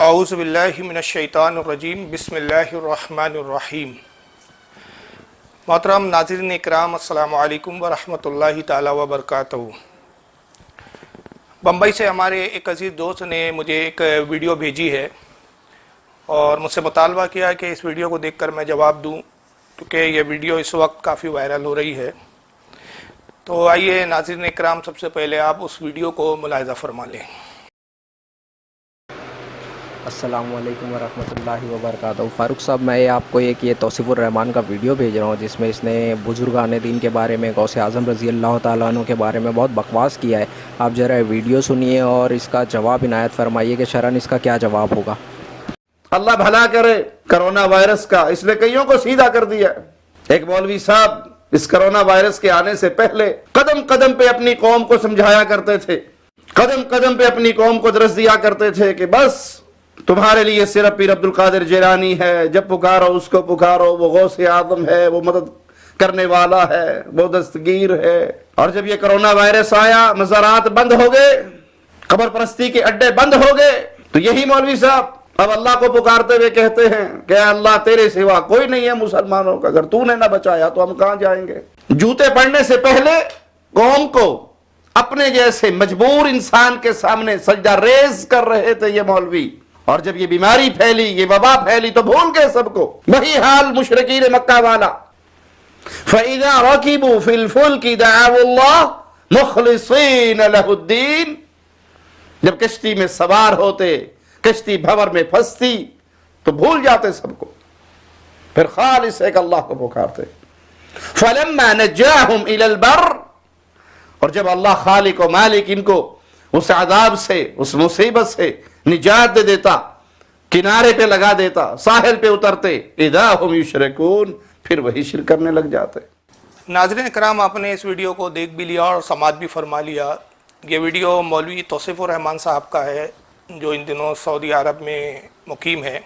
اعوذ باللہ من الشیطان الرجیم بسم اللہ الرحمن الرحیم۔ محترم ناظرین اکرام، السلام علیکم ورحمۃ اللہ تعالی وبرکاتہ۔ بمبئی سے ہمارے ایک عزیز دوست نے مجھے ایک ویڈیو بھیجی ہے اور مجھ سے مطالبہ کیا کہ اس ویڈیو کو دیکھ کر میں جواب دوں، کیونکہ یہ ویڈیو اس وقت کافی وائرل ہو رہی ہے۔ تو آئیے ناظرین اکرام، سب سے پہلے آپ اس ویڈیو کو ملاحظہ فرما لیں۔ السلام علیکم ورحمۃ اللہ وبرکاتہ۔ فاروق صاحب، میں آپ کو یہ توصیف الرحمان کا ویڈیو بھیج رہا ہوں جس میں اس نے بزرگان دین کے بارے میں، غوث اعظم رضی اللہ تعالیٰ عنہ کے بارے میں بہت بکواس کیا ہے۔ آپ ذرا ویڈیو سنیے اور اس کا جواب عنایت فرمائیے کہ شرعاً اس کا کیا جواب ہوگا۔ اللہ بھلا کرے کرونا وائرس کا، اس نے کئیوں کو سیدھا کر دیا۔ ایک مولوی صاحب اس کرونا وائرس کے آنے سے پہلے قدم قدم پہ اپنی قوم کو سمجھایا کرتے تھے، قدم قدم پہ اپنی قوم کو درس دیا کرتے تھے کہ بس تمہارے لیے صرف پیر عبد القادر جیلانی ہے، جب پکارو اس کو پکارو، وہ غوث اعظم ہے، وہ مدد کرنے والا ہے، وہ دستگیر ہے۔ اور جب یہ کرونا وائرس آیا، مزارات بند ہو گئے، قبر پرستی کے اڈے بند ہو گئے، تو یہی مولوی صاحب اب اللہ کو پکارتے ہوئے کہتے ہیں کہ اے اللہ تیرے سوا کوئی نہیں ہے مسلمانوں کا، اگر تو نے نہ بچایا تو ہم کہاں جائیں گے۔ جوتے پڑنے سے پہلے قوم کو اپنے جیسے مجبور انسان کے سامنے سجدہ ریز کر رہے تھے یہ مولوی، اور جب یہ بیماری پھیلی، یہ وبا پھیلی تو بھول گئے سب کو۔ وہی حال مشرکین مکہ والا، فَإِذَا رَكِبُوا فِي الْفُلْكِ دَعَوُا اللَّهَ مُخْلِصِينَ لَهُ الدِّينَ، جب کشتی میں سوار ہوتے، کشتی بھور میں پھنستی تو بھول جاتے سب کو، پھر خالص ایک اللہ کو پکارتے۔ فَلَمَّا نَجَّاهُمْ إِلَى الْبَرِّ، اور جب اللہ خالق و مالک ان کو اس عذاب سے، اس مصیبت سے نجات دے دیتا، کنارے پہ لگا دیتا، ساحل پہ اترتے، اذا ہم یشرکون، پھر وہی شرک کرنے لگ جاتے۔ ناظرین اکرام، آپ نے اس ویڈیو کو دیکھ بھی لیا اور سماعت بھی فرما لیا۔ یہ ویڈیو مولوی توصیف الرحمان صاحب کا ہے جو ان دنوں سعودی عرب میں مقیم ہے۔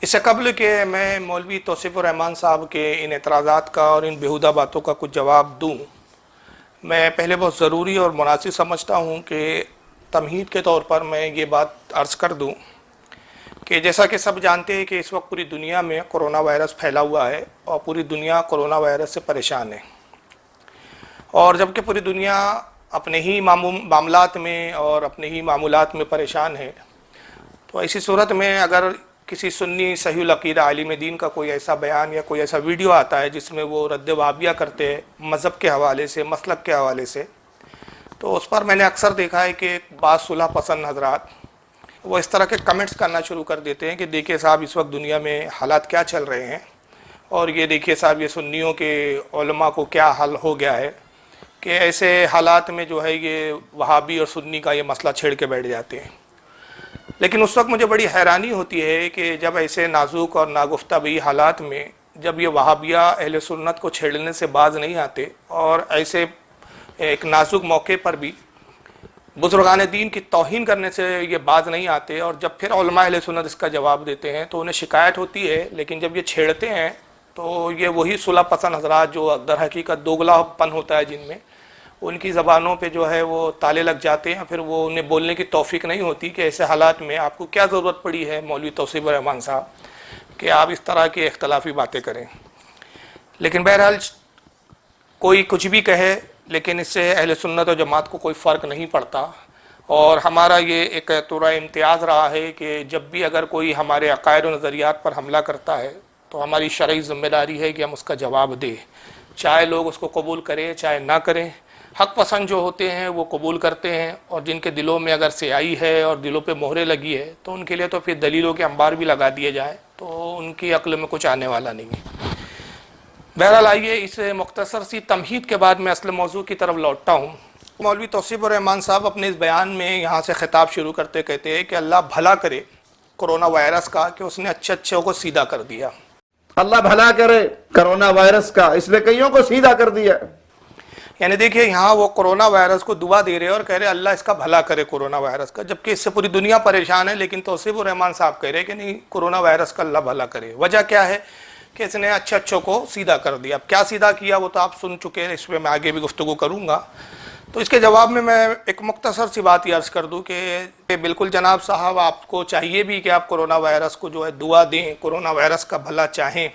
اس سے قبل کہ میں مولوی توصیف الرحمان صاحب کے ان اعتراضات کا اور ان بیہودہ باتوں کا کچھ جواب دوں، میں پہلے بہت ضروری اور مناسب سمجھتا ہوں کہ تمہید کے طور پر میں یہ بات عرض کر دوں کہ جیسا کہ سب جانتے ہیں کہ اس وقت پوری دنیا میں کرونا وائرس پھیلا ہوا ہے اور پوری دنیا کرونا وائرس سے پریشان ہے، اور جبکہ پوری دنیا اپنے ہی معاملات میں اور اپنے ہی معمولات میں پریشان ہے، تو ایسی صورت میں اگر کسی سنی صحیح العقیدہ عالم دین کا کوئی ایسا بیان یا کوئی ایسا ویڈیو آتا ہے جس میں وہ رد وہابیہ کرتے ہیں مذہب کے حوالے سے، مسلک کے حوالے سے، تو اس پر میں نے اکثر دیکھا ہے کہ بعض صلح پسند حضرات وہ اس طرح کے کمنٹس کرنا شروع کر دیتے ہیں کہ دیکھیے صاحب اس وقت دنیا میں حالات کیا چل رہے ہیں، اور یہ دیکھیے صاحب یہ سنیوں کے علماء کو کیا حل ہو گیا ہے کہ ایسے حالات میں جو ہے یہ وہابی اور سنی کا یہ مسئلہ چھیڑ کے بیٹھ جاتے ہیں۔ لیکن اس وقت مجھے بڑی حیرانی ہوتی ہے کہ جب ایسے نازک اور ناگفتہ بھی حالات میں جب یہ وہابیہ اہل سنت کو چھیڑنے سے باز نہیں آتے، اور ایسے ایک نازک موقع پر بھی بزرگان دین کی توہین کرنے سے یہ باز نہیں آتے، اور جب پھر علماء اہل سنت اس کا جواب دیتے ہیں تو انہیں شکایت ہوتی ہے، لیکن جب یہ چھیڑتے ہیں تو یہ وہی صلح پسند حضرات جو در حقیقت دوگلا پن ہوتا ہے جن میں، ان کی زبانوں پہ جو ہے وہ تالے لگ جاتے ہیں، پھر وہ انہیں بولنے کی توفیق نہیں ہوتی کہ ایسے حالات میں آپ کو کیا ضرورت پڑی ہے مولوی توصیف الرحمان صاحب کہ آپ اس طرح کی اختلافی باتیں کریں۔ لیکن بہرحال کوئی کچھ بھی کہے، لیکن اس سے اہل سنت و جماعت کو کوئی فرق نہیں پڑتا، اور ہمارا یہ ایک طور امتیاز رہا ہے کہ جب بھی اگر کوئی ہمارے عقائد و نظریات پر حملہ کرتا ہے تو ہماری شرعی ذمہ داری ہے کہ ہم اس کا جواب دیں، چاہے لوگ اس کو قبول کریں چاہے نہ کریں۔ حق پسند جو ہوتے ہیں وہ قبول کرتے ہیں، اور جن کے دلوں میں اگر سیاہی ہے اور دلوں پہ مہرے لگی ہے تو ان کے لیے تو پھر دلیلوں کے انبار بھی لگا دیے جائیں تو ان کی عقل میں کچھ آنے والا نہیں ہے۔ بہرحال آئیے اس مختصر سی تمہید کے بعد میں اصل موضوع کی طرف لوٹتا ہوں۔ مولوی توصیف الرحمان صاحب اپنے اس بیان میں یہاں سے خطاب شروع کرتے کہتے ہیں کہ اللہ بھلا کرے کرونا وائرس کا کہ اس نے اچھے اچھوں کو سیدھا کر دیا۔ اللہ بھلا کرے کرونا وائرس کا، اس نے کئیوں کو سیدھا کر دیا۔ یعنی دیکھیے یہاں وہ کرونا وائرس کو دعا دے رہے اور کہہ رہے اللہ اس کا بھلا کرے کرونا وائرس کا، جبکہ اس سے پوری دنیا پریشان ہے، لیکن توصیف الرحمان صاحب کہہ رہے کہ نہیں کرونا وائرس کا اللہ بھلا کرے۔ وجہ کیا ہے کہ اس نے اچھوں کو سیدھا کر دیا۔ اب کیا سیدھا کیا وہ تو آپ سن چکے ہیں، اس پہ میں آگے بھی گفتگو کروں گا۔ تو اس کے جواب میں ایک مختصر سی بات یہ عرض کر دوں کہ بالکل جناب صاحب آپ کو چاہیے بھی کہ آپ کرونا وائرس کو جو ہے دعا دیں، کرونا وائرس کا بھلا چاہیں۔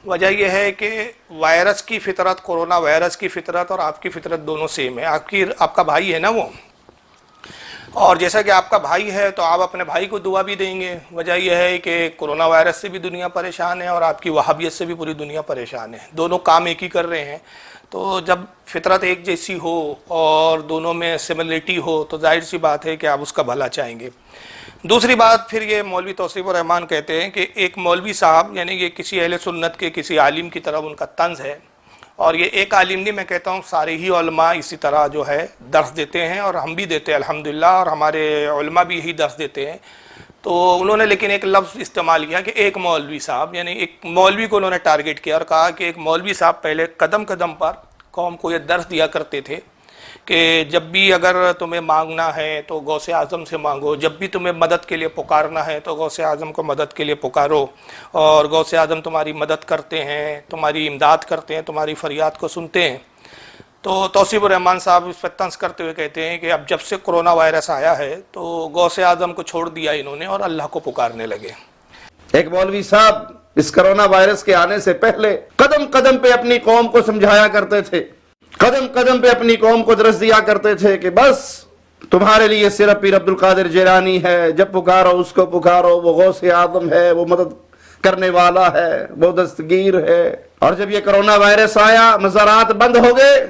وجہ یہ ہے کہ وائرس کی فطرت، کرونا وائرس کی فطرت اور آپ کی فطرت دونوں سیم ہے۔ آپ کا بھائی ہے نا وہ، اور جیسا کہ آپ کا بھائی ہے تو آپ اپنے بھائی کو دعا بھی دیں گے۔ وجہ یہ ہے کہ کرونا وائرس سے بھی دنیا پریشان ہے اور آپ کی وہابیت سے بھی پوری دنیا پریشان ہے، دونوں کام ایک ہی کر رہے ہیں۔ تو جب فطرت ایک جیسی ہو اور دونوں میں سملرٹی ہو تو ظاہر سی بات ہے کہ آپ اس کا بھلا چاہیں گے۔ دوسری بات پھر یہ مولوی توصیف الرحمان کہتے ہیں کہ ایک مولوی صاحب، یعنی یہ کسی اہل سنت کے کسی عالم کی طرف ان کا طنز ہے، اور یہ ایک عالم نہیں، میں کہتا ہوں سارے ہی علماء اسی طرح جو ہے درس دیتے ہیں، اور ہم بھی دیتے ہیں الحمدللہ، اور ہمارے علماء بھی یہی درس دیتے ہیں۔ تو انہوں نے لیکن ایک لفظ استعمال کیا کہ ایک مولوی صاحب، یعنی ایک مولوی کو انہوں نے ٹارگٹ کیا اور کہا کہ ایک مولوی صاحب پہلے قدم قدم پر قوم کو یہ درس دیا کرتے تھے کہ جب بھی اگر تمہیں مانگنا ہے تو غوث اعظم سے مانگو، جب بھی تمہیں مدد کے لیے پکارنا ہے تو غوث اعظم کو مدد کے لیے پکارو، اور غوث اعظم تمہاری مدد کرتے ہیں، تمہاری امداد کرتے ہیں، تمہاری فریاد کو سنتے ہیں۔ تو توصیف الرحمان صاحب اس پر طنز کرتے ہوئے کہتے ہیں کہ اب جب سے کرونا وائرس آیا ہے تو غوث اعظم کو چھوڑ دیا انہوں نے اور اللہ کو پکارنے لگے۔ ایک مولوی صاحب اس کرونا وائرس کے آنے سے پہلے قدم قدم پہ اپنی قوم کو سمجھایا کرتے تھے، قدم قدم پہ اپنی قوم کو درس دیا کرتے تھے کہ بس تمہارے لیے صرف پیر عبد القادر جیلانی ہے، جب پکارو اس کو پکارو، وہ غوث اعظم ہے، وہ مدد کرنے والا ہے، وہ دستگیر ہے۔ اور جب یہ کرونا وائرس آیا، مزارات بند ہو گئے،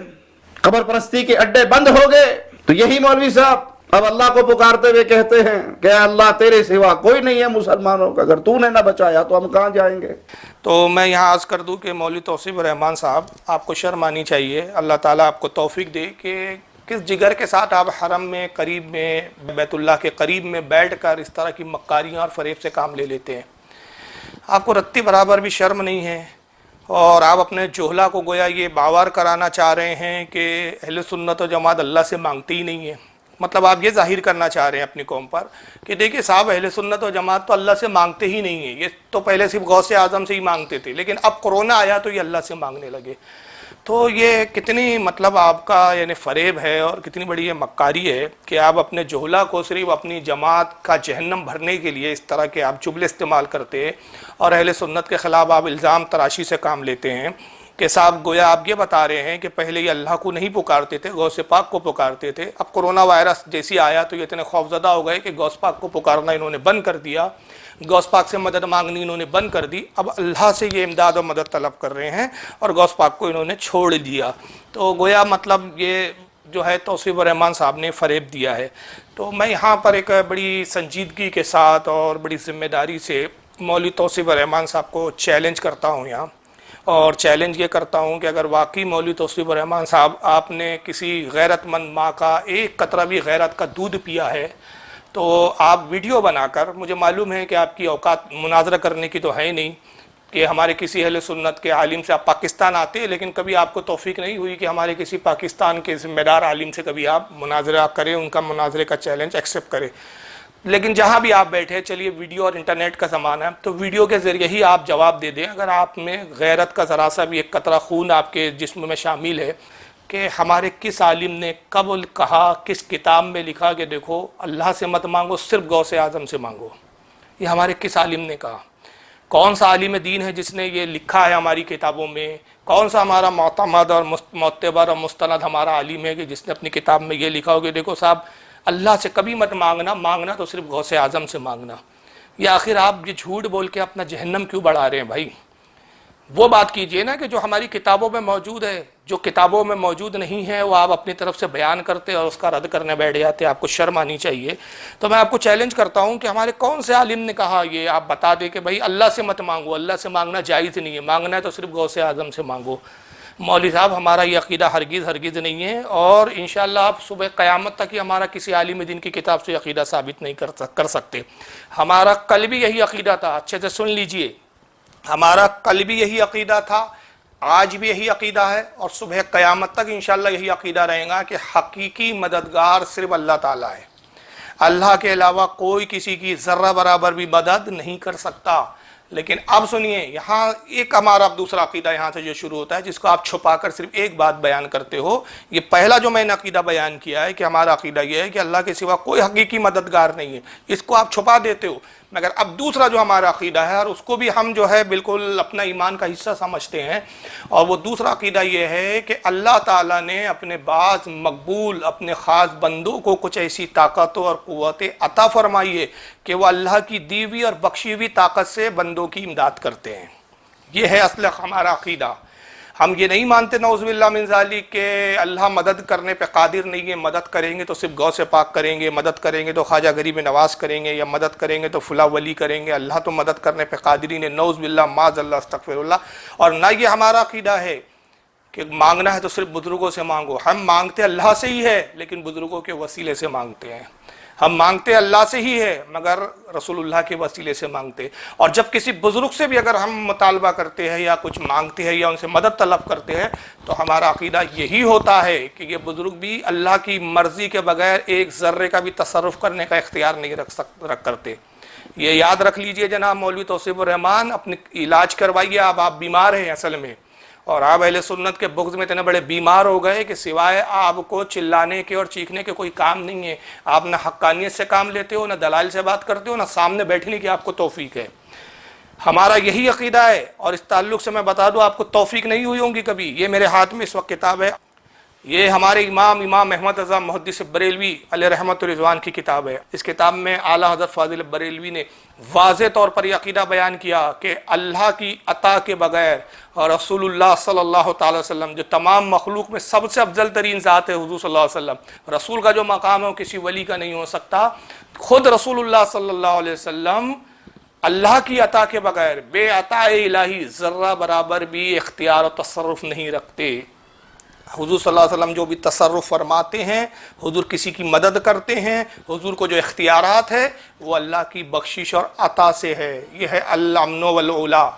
قبر پرستی کے اڈے بند ہو گئے، تو یہی مولوی صاحب اب اللہ کو پکارتے ہوئے کہتے ہیں کہ اے اللہ تیرے سوا کوئی نہیں ہے مسلمانوں کا، اگر تو نے نہ بچایا تو ہم کہاں جائیں گے۔ تو میں یہاں عرض کر دوں کہ مولوی توصیف الرحمان صاحب آپ کو شرم آنی چاہیے، اللہ تعالیٰ آپ کو توفیق دے کہ کس جگر کے ساتھ آپ حرم میں قریب میں بیت اللہ کے قریب میں بیٹھ کر اس طرح کی مکاریاں اور فریب سے کام لے لیتے ہیں۔ آپ کو رتی برابر بھی شرم نہیں ہے، اور آپ اپنے جوہلا کو گویا یہ باور کرانا چاہ رہے ہیں کہ اہل سنت و جماعت اللہ سے مانگتی ہی نہیں ہے۔ مطلب آپ یہ ظاہر کرنا چاہ رہے ہیں اپنی قوم پر کہ دیکھیں صاحب اہل سنت و جماعت تو اللہ سے مانگتے ہی نہیں ہیں، یہ تو پہلے صرف غوث اعظم سے ہی مانگتے تھے، لیکن اب کرونا آیا تو یہ اللہ سے مانگنے لگے۔ تو یہ کتنی مطلب آپ کا یعنی فریب ہے اور کتنی بڑی یہ مکاری ہے کہ آپ اپنے جوہلا کو صرف اپنی جماعت کا جہنم بھرنے کے لیے اس طرح کے آپ جملے استعمال کرتے ہیں، اور اہل سنت کے خلاف آپ الزام تراشی سے کام لیتے ہیں کہ صاحب گویا آپ یہ بتا رہے ہیں کہ پہلے یہ اللہ کو نہیں پکارتے تھے، غوث پاک کو پکارتے تھے، اب کرونا وائرس جیسی آیا تو یہ اتنے خوفزدہ ہو گئے کہ غوث پاک کو پکارنا انہوں نے بند کر دیا، غوث پاک سے مدد مانگنی انہوں نے بند کر دی، اب اللہ سے یہ امداد و مدد طلب کر رہے ہیں اور غوث پاک کو انہوں نے چھوڑ دیا۔ تو گویا مطلب یہ جو ہے توصیف الرحمان صاحب نے فریب دیا ہے۔ تو میں یہاں پر ایک بڑی سنجیدگی کے ساتھ اور بڑی ذمہ داری سے مولوی توصیف الرحمان صاحب کو چیلنج کرتا ہوں یہاں، اور چیلنج یہ کرتا ہوں کہ اگر واقعی مولوی توصیف الرحمان صاحب آپ نے کسی غیرت مند ماں کا ایک قطرہ بھی غیرت کا دودھ پیا ہے تو آپ ویڈیو بنا کر، مجھے معلوم ہے کہ آپ کی اوقات مناظرہ کرنے کی تو ہے نہیں کہ ہمارے کسی اہل سنت کے عالم سے آپ پاکستان آتے، لیکن کبھی آپ کو توفیق نہیں ہوئی کہ ہمارے کسی پاکستان کے ذمہ دار عالم سے کبھی آپ مناظرہ کریں، ان کا مناظرے کا چیلنج ایکسیپٹ کریں۔ لیکن جہاں بھی آپ بیٹھے، چلیے ویڈیو اور انٹرنیٹ کا زمانہ ہے تو ویڈیو کے ذریعے ہی آپ جواب دے دیں اگر آپ میں غیرت کا ذرا سا بھی ایک قطرہ خون آپ کے جسم میں شامل ہے کہ ہمارے کس عالم نے کب کہا، کس کتاب میں لکھا کہ دیکھو اللہ سے مت مانگو، صرف غوث اعظم سے مانگو۔ یہ ہمارے کس عالم نے کہا؟ کون سا عالم دین ہے جس نے یہ لکھا ہے ہماری کتابوں میں؟ کون سا ہمارا معتمد اور معتبر اور مستند ہمارا عالم ہے کہ جس نے اپنی کتاب میں یہ لکھا ہو کہ دیکھو صاحب اللہ سے کبھی مت مانگنا، مانگنا تو صرف غوث اعظم سے مانگنا؟ یا آخر آپ یہ جھوٹ بول کے اپنا جہنم کیوں بڑھا رہے ہیں بھائی؟ وہ بات کیجئے نا کہ جو ہماری کتابوں میں موجود ہے، جو کتابوں میں موجود نہیں ہے وہ آپ اپنی طرف سے بیان کرتے اور اس کا رد کرنے بیٹھ جاتے، آپ کو شرم آنی چاہیے۔ تو میں آپ کو چیلنج کرتا ہوں کہ ہمارے کون سے عالم نے کہا یہ آپ بتا دیں کہ بھائی اللہ سے مت مانگو، اللہ سے مانگنا جائز نہیں ہے، مانگنا ہے تو صرف غوث اعظم سے مانگو۔ مولوی صاحب ہمارا یہ عقیدہ ہرگز نہیں ہے، اور انشاءاللہ آپ صبح قیامت تک ہی ہمارا کسی عالم دین کی کتاب سے عقیدہ ثابت نہیں کر سکتے۔ ہمارا کل بھی یہی عقیدہ تھا، اچھے سے سن لیجئے، ہمارا کل بھی یہی عقیدہ تھا، آج بھی یہی عقیدہ ہے، اور صبح قیامت تک انشاءاللہ یہی عقیدہ رہے گا کہ حقیقی مددگار صرف اللہ تعالیٰ ہے۔ اللہ کے علاوہ کوئی کسی کی ذرہ برابر بھی مدد نہیں کر سکتا۔ لیکن اب سنیے یہاں ایک ہمارا اب دوسرا عقیدہ یہاں سے جو شروع ہوتا ہے جس کو آپ چھپا کر صرف ایک بات بیان کرتے ہو. یہ پہلا جو میں نے عقیدہ بیان کیا ہے کہ ہمارا عقیدہ یہ ہے کہ اللہ کے سوا کوئی حقیقی مددگار نہیں ہے, اس کو آپ چھپا دیتے ہو. مگر اب دوسرا جو ہمارا عقیدہ ہے اور اس کو بھی ہم جو ہے بالکل اپنا ایمان کا حصہ سمجھتے ہیں, اور وہ دوسرا عقیدہ یہ ہے کہ اللہ تعالیٰ نے اپنے بعض مقبول اپنے خاص بندوں کو کچھ ایسی طاقتوں اور قوتیں عطا فرمائی ہے کہ وہ اللہ کی دی ہوئی اور بخشی ہوئی طاقت سے بندوں کی امداد کرتے ہیں. یہ ہے اصل ہمارا عقیدہ. ہم یہ نہیں مانتے نعوذ باللہ من ذالک کہ اللہ مدد کرنے پہ قادر نہیں ہے, مدد کریں گے تو صرف غوث پاک کریں گے, مدد کریں گے تو خواجہ غریب نواز کریں گے, یا مدد کریں گے تو فلاں ولی کریں گے. اللہ تو مدد کرنے پہ قادر ہی نہیں, نعوذ باللہ معاذ اللہ استغفر اللہ. اور نہ یہ ہمارا عقیدہ ہے کہ مانگنا ہے تو صرف بزرگوں سے مانگو. ہم مانگتے اللہ سے ہی ہے لیکن بزرگوں کے وسیلے سے مانگتے ہیں. ہم مانگتے اللہ سے ہی ہے مگر رسول اللہ کے وسیلے سے مانگتے. اور جب کسی بزرگ سے بھی اگر ہم مطالبہ کرتے ہیں یا کچھ مانگتے ہیں یا ان سے مدد طلب کرتے ہیں تو ہمارا عقیدہ یہی ہوتا ہے کہ یہ بزرگ بھی اللہ کی مرضی کے بغیر ایک ذرے کا بھی تصرف کرنے کا اختیار نہیں رکھ کرتے. یہ یاد رکھ لیجئے جناب مولوی توصیف الرحمان, اپنے علاج کروائیے. آپ بیمار ہیں اصل میں, اور آپ اہل سنت کے بغض میں اتنے بڑے بیمار ہو گئے کہ سوائے آپ کو چلانے کے اور چیخنے کے کوئی کام نہیں ہے. آپ نہ حقانیت سے کام لیتے ہو, نہ دلائل سے بات کرتے ہو, نہ سامنے بیٹھنے کی آپ کو توفیق ہے. ہمارا یہی عقیدہ ہے, اور اس تعلق سے میں بتا دوں آپ کو توفیق نہیں ہوئی ہوگی کبھی. یہ میرے ہاتھ میں اس وقت کتاب ہے, یہ ہمارے امام احمد رضا محدث بریلوی علیہ رحمت رضوان کی کتاب ہے. اس کتاب میں اعلیٰ حضرت فاضل بریلوی نے واضح طور پر یہ عقیدہ بیان کیا کہ اللہ کی عطا کے بغیر اور رسول اللہ صلی اللہ تعالی وسلم جو تمام مخلوق میں سب سے افضل ترین ذات ہے حضور صلی اللہ علیہ وسلم, رسول کا جو مقام ہے وہ کسی ولی کا نہیں ہو سکتا. خود رسول اللہ صلی اللہ علیہ وسلم اللہ کی عطا کے بغیر بے عطا الہی ذرہ برابر بھی اختیار و تصرف نہیں رکھتے. حضور صلی اللہ علیہ وسلم جو بھی تصرف فرماتے ہیں, حضور کسی کی مدد کرتے ہیں, حضور کو جو اختیارات ہے وہ اللہ کی بخشش اور عطا سے ہے. یہ ہے الامن والعلا.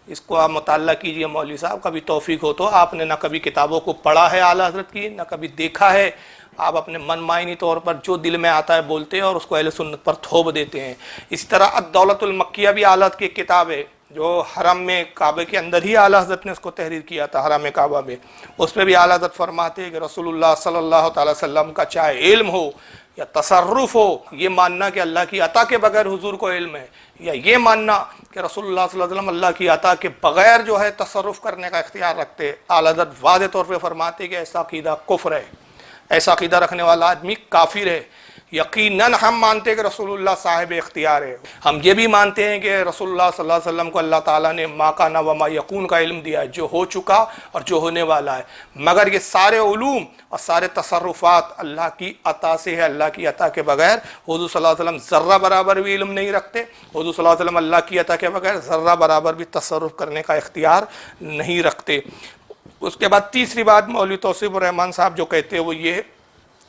اس کو آپ مطالعہ کیجئے مولوی صاحب, کبھی توفیق ہو تو. آپ نے نہ کبھی کتابوں کو پڑھا ہے اعلیٰ حضرت کی, نہ کبھی دیکھا ہے. آپ اپنے من معنی طور پر جو دل میں آتا ہے بولتے ہیں اور اس کو اہل سنت پر تھوپ دیتے ہیں. اسی طرح الدولۃ المکیہ بھی اعلیٰ حضرت کی ایک کتاب ہے جو حرم میں کعبے کے اندر ہی اعلیٰ حضرت نے اس کو تحریر کیا تھا, حرم کعبہ میں. اس پہ بھی اعلیٰ حضرت فرماتے ہیں کہ رسول اللہ صلی اللہ تعالی وسلم کا چاہے علم ہو یا تصرف ہو, یہ ماننا کہ اللہ کی عطا کے بغیر حضور کو علم ہے, یا یہ ماننا کہ رسول اللہ صلی اللہ علیہ وسلم اللہ کی عطا کے بغیر جو ہے تصرف کرنے کا اختیار رکھتے. اعلیٰ حضرت واضح طور پہ فرماتے ہیں کہ ایسا عقیدہ کفر ہے, ایسا عقیدہ رکھنے والا آدمی کافر ہے. یقیناً ہم مانتے ہیں کہ رسول اللہ صاحب اختیار ہے. ہم یہ بھی مانتے ہیں کہ رسول اللہ صلی اللہ علیہ وسلم کو اللہ تعالیٰ نے ما کان و ما یکون کا علم دیا ہے, جو ہو چکا اور جو ہونے والا ہے. مگر یہ سارے علوم اور سارے تصرفات اللہ کی عطا سے ہے. اللہ کی عطا کے بغیر حضور صلی اللہ علیہ وسلم ذرہ برابر بھی علم نہیں رکھتے. حضور صلی اللہ علیہ وسلم اللہ کی عطا کے بغیر ذرہ برابر بھی تصرف کرنے کا اختیار نہیں رکھتے. اس کے بعد تیسری بات مولوی توصیف الرحمان صاحب جو کہتے ہیں وہ یہ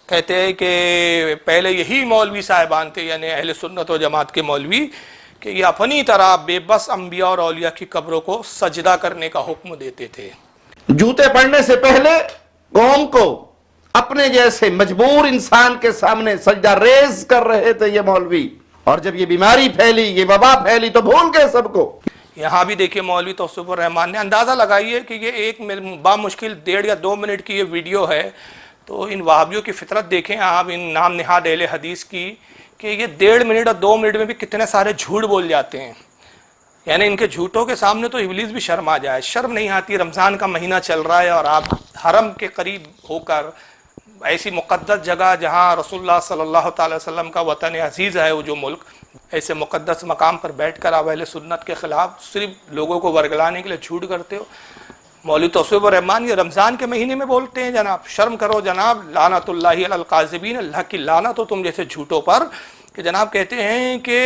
کہتے ہیں کہ پہلے یہی مولوی صاحبان تھے, یعنی اہل سنت و جماعت کے مولوی, کہ یہ اپنی طرح بے بس انبیاء اور اولیاء کی قبروں کو سجدہ کرنے کا حکم دیتے تھے. جوتے پڑنے سے پہلے قوم کو اپنے جیسے مجبور انسان کے سامنے سجدہ ریز کر رہے تھے یہ مولوی, اور جب یہ بیماری پھیلی, یہ وبا پھیلی تو بھول گئے سب کو. یہاں بھی دیکھیے مولوی توصیف الرحمان نے اندازہ لگائیے کہ یہ ایک بامشکل 1.5 یا 2 منٹ کی یہ ویڈیو ہے, تو ان وہابیوں کی فطرت دیکھیں آپ, ان نام نہاد اہل حدیث کی, کہ یہ 1.5 منٹ اور 2 منٹ میں بھی کتنے سارے جھوٹ بول جاتے ہیں. یعنی ان کے جھوٹوں کے سامنے تو ابلیس بھی شرم آ جائے. شرم نہیں آتی, رمضان کا مہینہ چل رہا ہے اور آپ حرم کے قریب ہو کر ایسی مقدس جگہ جہاں رسول اللہ صلی اللہ تعالی وسلم کا وطن عزیز ہے وہ جو ملک, ایسے مقدس مقام پر بیٹھ کر آپ اہل سنت کے خلاف صرف لوگوں کو ورگلانے کے لیے جھوٹ کرتے ہو. مولوی توصیف الرحمان یہ رمضان کے مہینے میں بولتے ہیں جناب, شرم کرو جناب. لعنت اللہ علی القاذبین, اللہ کی لعنت ہو تم جیسے جھوٹوں پر, کہ جناب کہتے ہیں کہ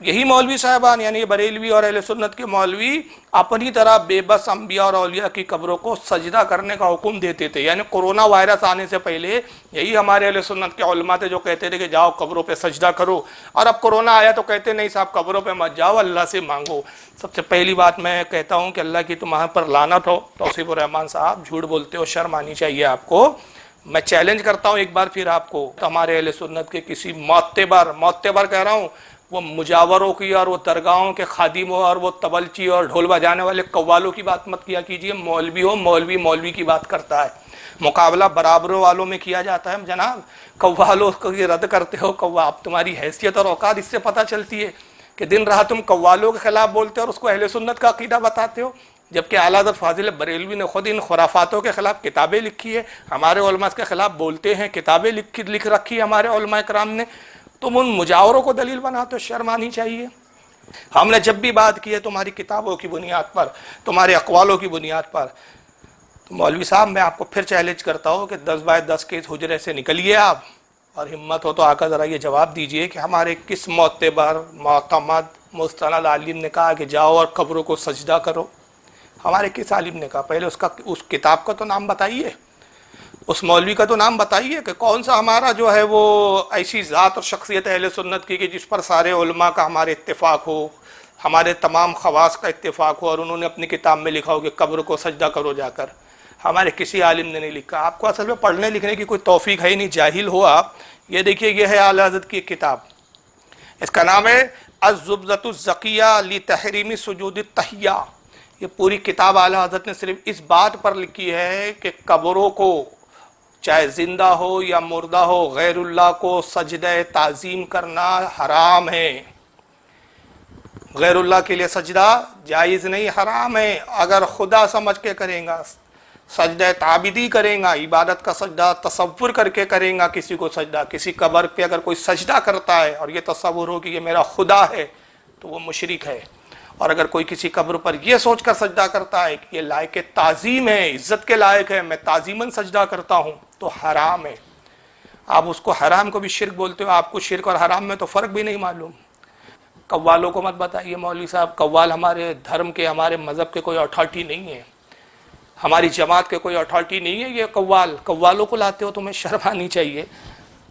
یہی مولوی صاحبان یعنی یہ بریلوی اور اہل سنت کے مولوی اپنی طرح بے بس انبیاء اور اولیاء کی قبروں کو سجدہ کرنے کا حکم دیتے تھے. یعنی کورونا وائرس آنے سے پہلے یہی ہمارے اہل سنت کے علماء تھے جو کہتے تھے کہ جاؤ قبروں پہ سجدہ کرو, اور اب کورونا آیا تو کہتے نہیں صاحب قبروں پہ مت جاؤ, اللہ سے مانگو. سب سے پہلی بات میں کہتا ہوں کہ اللہ کی تمہارے پر لعنت ہو. توصیف الرحمان صاحب جھوٹ بولتے ہو, شرم آنی چاہیے آپ کو. میں چیلنج کرتا ہوں ایک بار پھر آپ کو, ہمارے اہل سنت کے کسی معتبر کہہ رہا ہوں, وہ مجاوروں کی اور وہ درگاہوں کے خادموں اور وہ تبلچی اور ڈھول بجانے والے قوالوں کی بات مت کیا کیجیے. مولوی ہو, مولوی کی بات کرتا ہے. مقابلہ برابروں والوں میں کیا جاتا ہے. جناب قوالوں کو یہ رد کرتے ہو. اب تمہاری حیثیت اور اوقات اس سے پتہ چلتی ہے کہ دن رات تم قوالوں کے خلاف بولتے ہو اور اس کو اہل سنت کا عقیدہ بتاتے ہو, جبکہ اعلیٰ حضرت فاضل بریلوی نے خود ان خرافاتوں کے خلاف کتابیں لکھی ہے. ہمارے علماء اس کے خلاف بولتے ہیں, کتابیں لکھ رکھی ہے ہمارے علماء کرام نے. تم ان مجاوروں کو دلیل بناتے ہو, شرم آنی چاہیے. ہم نے جب بھی بات کی ہے تمہاری کتابوں کی بنیاد پر, تمہارے اقوالوں کی بنیاد پر, تو مولوی صاحب میں آپ کو پھر چیلنج کرتا ہوں کہ 10x10 کے اس حجرے سے نکلیے آپ, اور ہمت ہو تو آ کر ذرا یہ جواب دیجئے کہ ہمارے کس معتبر معتمد مستند عالم نے کہا کہ جاؤ اور قبروں کو سجدہ کرو؟ ہمارے کس عالم نے کہا؟ پہلے اس کتاب کا تو نام بتائیے, اس مولوی کا تو نام بتائیے کہ کون سا ہمارا جو ہے وہ ایسی ذات اور شخصیت اہل سنت کی کہ جس پر سارے علماء کا ہمارے اتفاق ہو, ہمارے تمام خواص کا اتفاق ہو, اور انہوں نے اپنی کتاب میں لکھا ہو کہ قبر کو سجدہ کرو جا کر. ہمارے کسی عالم نے نہیں لکھا. آپ کو اصل میں پڑھنے لکھنے کی کوئی توفیق ہے ہی نہیں, جاہل ہو آپ. یہ دیکھیے, یہ ہے اعلیٰ حضرت کی کتاب, اس کا نام ہے الزبدۃ الزکیہ لتحریم سجود التحیہ. یہ پوری کتاب اعلیٰ حضرت نے صرف اس بات پر لکھی ہے کہ قبروں کو چاہے زندہ ہو یا مردہ ہو غیر اللہ کو سجدہ تعظیم کرنا حرام ہے. غیر اللہ کے لیے سجدہ جائز نہیں, حرام ہے. اگر خدا سمجھ کے کریں گا, سجدہ تعبدی کریں گا, عبادت کا سجدہ تصور کر کے کریں گا کسی کو سجدہ, کسی قبر پہ اگر کوئی سجدہ کرتا ہے اور یہ تصور ہو کہ یہ میرا خدا ہے تو وہ مشرک ہے. اور اگر کوئی کسی قبر پر یہ سوچ کر سجدہ کرتا ہے کہ یہ لائق تعظیم ہے, عزت کے لائق ہے, میں تعظیماً سجدہ کرتا ہوں, تو حرام ہے. آپ اس کو حرام کو بھی شرک بولتے ہو. آپ کو شرک اور حرام میں تو فرق بھی نہیں معلوم. قوالوں کو مت بتائیے مولوی صاحب, قوال ہمارے دھرم کے, ہمارے مذہب کے کوئی اتھارٹی نہیں ہے, ہماری جماعت کے کوئی اتھارٹی نہیں ہے. یہ قوالوں کو لاتے ہو, تمہیں شرم آنی چاہیے.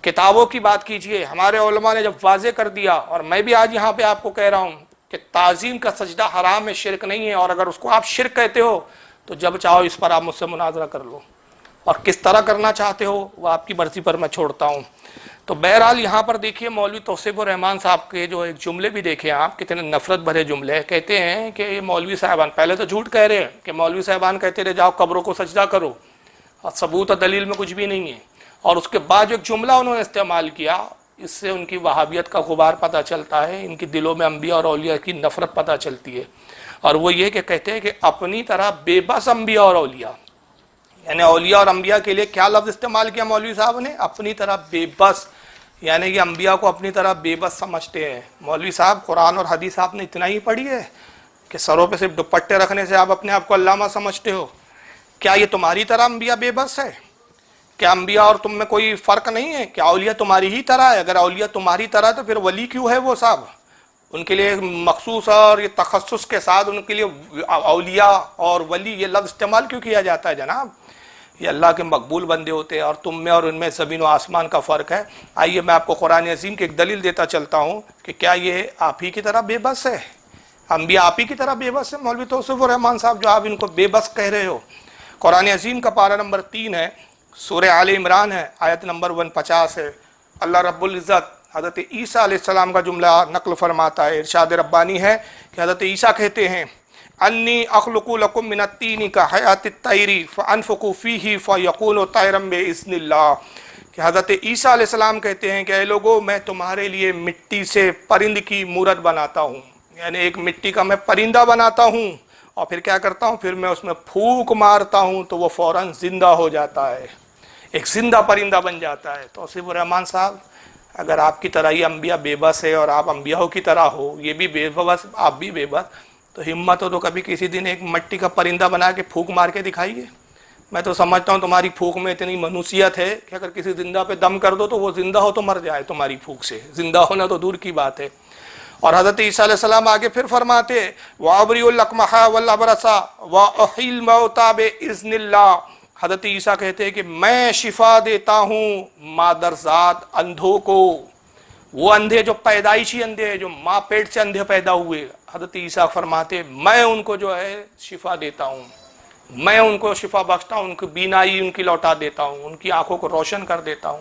کتابوں کی بات کیجئے. ہمارے علماء نے جب واضح کر دیا, اور میں بھی آج یہاں پہ آپ کو کہہ رہا ہوں کہ تعظیم کا سجدہ حرام ہے, شرک نہیں ہے. اور اگر اس کو آپ شرک کہتے ہو تو جب چاہو اس پر آپ مجھ سے مناظرہ کر لو, اور کس طرح کرنا چاہتے ہو وہ آپ کی مرضی پر میں چھوڑتا ہوں. تو بہرحال یہاں پر دیکھیے مولوی توصیف الرحمان صاحب کے جو ایک جملے بھی دیکھیں آپ, کتنے نفرت بھرے جملے. کہتے ہیں کہ مولوی صاحبان, پہلے تو جھوٹ کہہ رہے ہیں کہ مولوی صاحبان کہتے رہے جاؤ قبروں کو سجدہ کرو, اور ثبوت اور دلیل میں کچھ بھی نہیں ہے. اور اس کے بعد جو ایک جملہ انہوں نے استعمال کیا, اس سے ان کی وہابیت کا غبار پتہ چلتا ہے, ان کی دلوں میں انبیاء اور اولیاء کی نفرت پتہ چلتی ہے. اور وہ یہ کہ کہتے ہیں کہ اپنی طرح بے بس انبیاء اور اولیاء, یعنی اولیاء اور انبیاء کے لیے کیا لفظ استعمال کیا مولوی صاحب نے؟ اپنی طرح بے بس. یعنی یہ انبیاء کو اپنی طرح بے بس سمجھتے ہیں. مولوی صاحب قرآن اور حدیث آپ نے اتنا ہی پڑھی ہے کہ سروں پہ صرف دوپٹے رکھنے سے آپ اپنے آپ کو علامہ سمجھتے ہو؟ کیا یہ تمہاری طرح انبیاء بے بس ہے؟ کیا انبیاء اور تم میں کوئی فرق نہیں ہے؟ کیا اولیاء تمہاری ہی طرح ہے؟ اگر اولیاء تمہاری طرح تو پھر ولی کیوں ہے وہ صاحب؟ ان کے لیے مخصوص اور یہ تخصص کے ساتھ ان کے لیے اولیاء اور ولی یہ لفظ استعمال کیوں کیا جاتا ہے جناب؟ یہ اللہ کے مقبول بندے ہوتے ہیں, اور تم میں اور ان میں زمین و آسمان کا فرق ہے. آئیے میں آپ کو قرآن عظیم کی ایک دلیل دیتا چلتا ہوں کہ کیا یہ آپ ہی کی طرح بے بس ہے؟ انبیاء آپ ہی کی طرح بے بس ہے مولوی توصیف الرحمان صاحب جو آپ ان کو بے بس کہہ رہے ہو؟ قرآن عظیم کا پارہ نمبر 3 ہے, سورہ آل عمران ہے, آیت نمبر 150 ہے. اللہ رب العزت حضرت عیسیٰ علیہ السلام کا جملہ نقل فرماتا ہے. ارشاد ربانی ہے کہ حضرت عیسیٰ کہتے ہیں انی اخلق لکم من الطین کا حیات الطیر فانفخ فیہ فیکون طیرا باذن اللہ. کہ حضرت عیسیٰ علیہ السلام کہتے ہیں کہ اے لوگو, میں تمہارے لیے مٹی سے پرند کی مورت بناتا ہوں, یعنی ایک مٹی کا میں پرندہ بناتا ہوں, اور پھر کیا کرتا ہوں, پھر میں اس میں پھونک مارتا ہوں تو وہ فوراً زندہ ہو جاتا ہے, ایک زندہ پرندہ بن جاتا ہے. توصیف الرحمان صاحب, اگر آپ کی طرح یہ انبیاء بے بس ہے اور آپ انبیاء کی طرح ہو, یہ بھی بے بس آپ بھی بے بس, تو ہمت ہو تو کبھی کسی دن ایک مٹی کا پرندہ بنا کے پھونک مار کے دکھائیے. میں تو سمجھتا ہوں تمہاری پھونک میں اتنی منوسیت ہے کہ اگر کسی زندہ پہ دم کر دو تو وہ زندہ ہو تو مر جائے تمہاری پھونک سے, زندہ ہونا تو دور کی بات ہے. اور حضرت عیسیٰ علیہ السلام آگے پھر فرماتے وَأَبْرِئُ الْأَكْمَحَ وَالْأَبْرَصَ وَأُحْيِي الْمَوْتَىٰ بِإِذْنِ اللَّهِ. حضرت عیسیٰ کہتے ہیں کہ میں شفا دیتا ہوں مادرزاد اندھوں کو, وہ اندھے جو پیدائشی اندھے ہیں, جو ماں پیٹ سے اندھے پیدا ہوئے. حضرت عیسیٰ فرماتے میں ان کو جو ہے شفا دیتا ہوں, میں ان کو شفا بخشتا ہوں, ان کی بینائی ان کی لوٹا دیتا ہوں, ان کی آنکھوں کو روشن کر دیتا ہوں.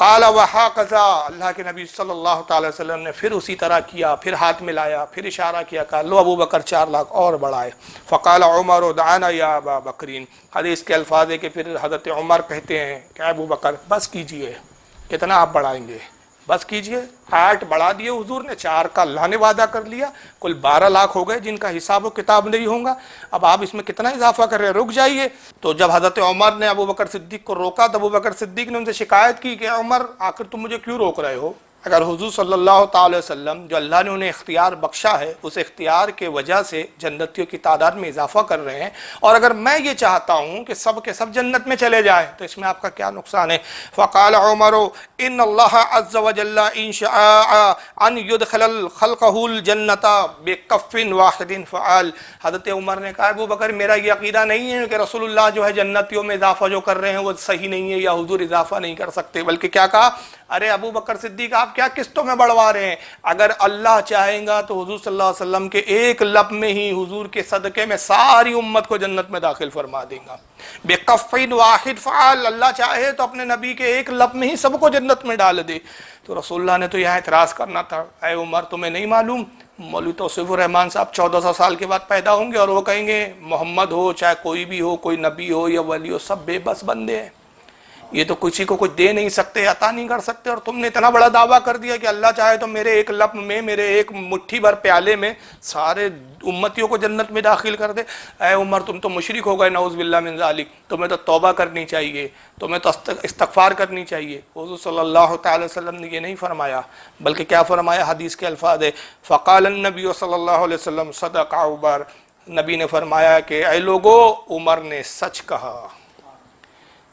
قال وہکذا، اللہ کے نبی صلی اللہ تعالی وسلم نے پھر اسی طرح کیا، پھر ہاتھ ملایا، پھر اشارہ کیا، کہا لو ابو بکر 4 لاکھ اور بڑھائے۔ فقال عمر دعنا یا ابا بکرین، حدیث کے الفاظ ہے کہ پھر حضرت عمر کہتے ہیں کہ ابو بکر بس کیجئے، کتنا آپ بڑھائیں گے، بس کیجئے۔ 8 بڑھا دیے حضور نے، 4 کا اللہ نے وعدہ کر لیا، کل 12 لاکھ ہو گئے جن کا حساب و کتاب نہیں ہوگا، اب آپ اس میں کتنا اضافہ کر رہے ہیں، رک جائیے۔ تو جب حضرت عمر نے ابو بکر صدیق کو روکا تو ابو بکر صدیق نے ان سے شکایت کی کہ عمر آخر تم مجھے کیوں روک رہے ہو؟ اگر حضور صلی اللہ تعالی وسلم جو اللہ نے انہیں اختیار بخشا ہے اس اختیار کے وجہ سے جنتیوں کی تعداد میں اضافہ کر رہے ہیں، اور اگر میں یہ چاہتا ہوں کہ سب کے سب جنت میں چلے جائیں تو اس میں آپ کا کیا نقصان ہے؟ فقال عمر ان اللہ عز وجل ان شاء ان يدخل خلقه الجنت بکف واحد فعل۔ حضرت عمر نے کہا ابو بکر میرا یہ عقیدہ نہیں ہے کہ رسول اللہ جو ہے جنتیوں میں اضافہ جو کر رہے ہیں وہ صحیح نہیں ہے یا حضور اضافہ نہیں کر سکتے، بلکہ کیا کہا، ارے ابو بکر صدیق آپ کیا قسطوں میں بڑھوا رہے ہیں، اگر اللہ چاہیں گا تو حضور صلی اللہ علیہ وسلم کے ایک لب میں ہی حضور کے صدقے میں ساری امت کو جنت میں داخل فرما دیں گا۔ بِقَفٍ واحد فعل، اللہ چاہے تو اپنے نبی کے ایک لب میں ہی سب کو جنت میں ڈال دے۔ تو رسول اللہ نے تو یہاں اعتراض کرنا تھا، اے عمر تمہیں نہیں معلوم مولوی توصیف الرحمان صاحب 1400 سال کے بعد پیدا ہوں گے اور وہ کہیں گے محمد ہو چاہے کوئی بھی ہو، کوئی نبی ہو یا ولی ہو، سب بے بس بندے ہیں، یہ تو کسی کو کچھ دے نہیں سکتے، عطا نہیں کر سکتے، اور تم نے اتنا بڑا دعویٰ کر دیا کہ اللہ چاہے تو میرے ایک لب میں، میرے ایک مٹھی بھر پیالے میں سارے امتیوں کو جنت میں داخل کر دے۔ اے عمر تم تو مشرک ہو گئے، نعوذ باللہ من ذالک، تمہیں تو توبہ کرنی چاہیے، تمہیں تو استغفار کرنی چاہیے۔ حضور صلی اللہ تعالی وسلم نے یہ نہیں فرمایا، بلکہ کیا فرمایا، حدیث کے الفاظ ہے فقال النبی صلی اللہ علیہ وسلم صدق عمر، نبی نے فرمایا کہ اے لوگو عمر نے سچ کہا۔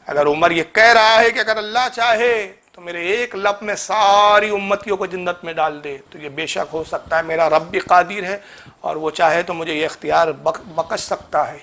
اگر عمر یہ کہہ رہا ہے کہ اگر اللہ چاہے تو میرے ایک لب میں ساری امتیوں کو جنت میں ڈال دے تو یہ بے شک ہو سکتا ہے، میرا رب بھی قادر ہے اور وہ چاہے تو مجھے یہ اختیار بخش سکتا ہے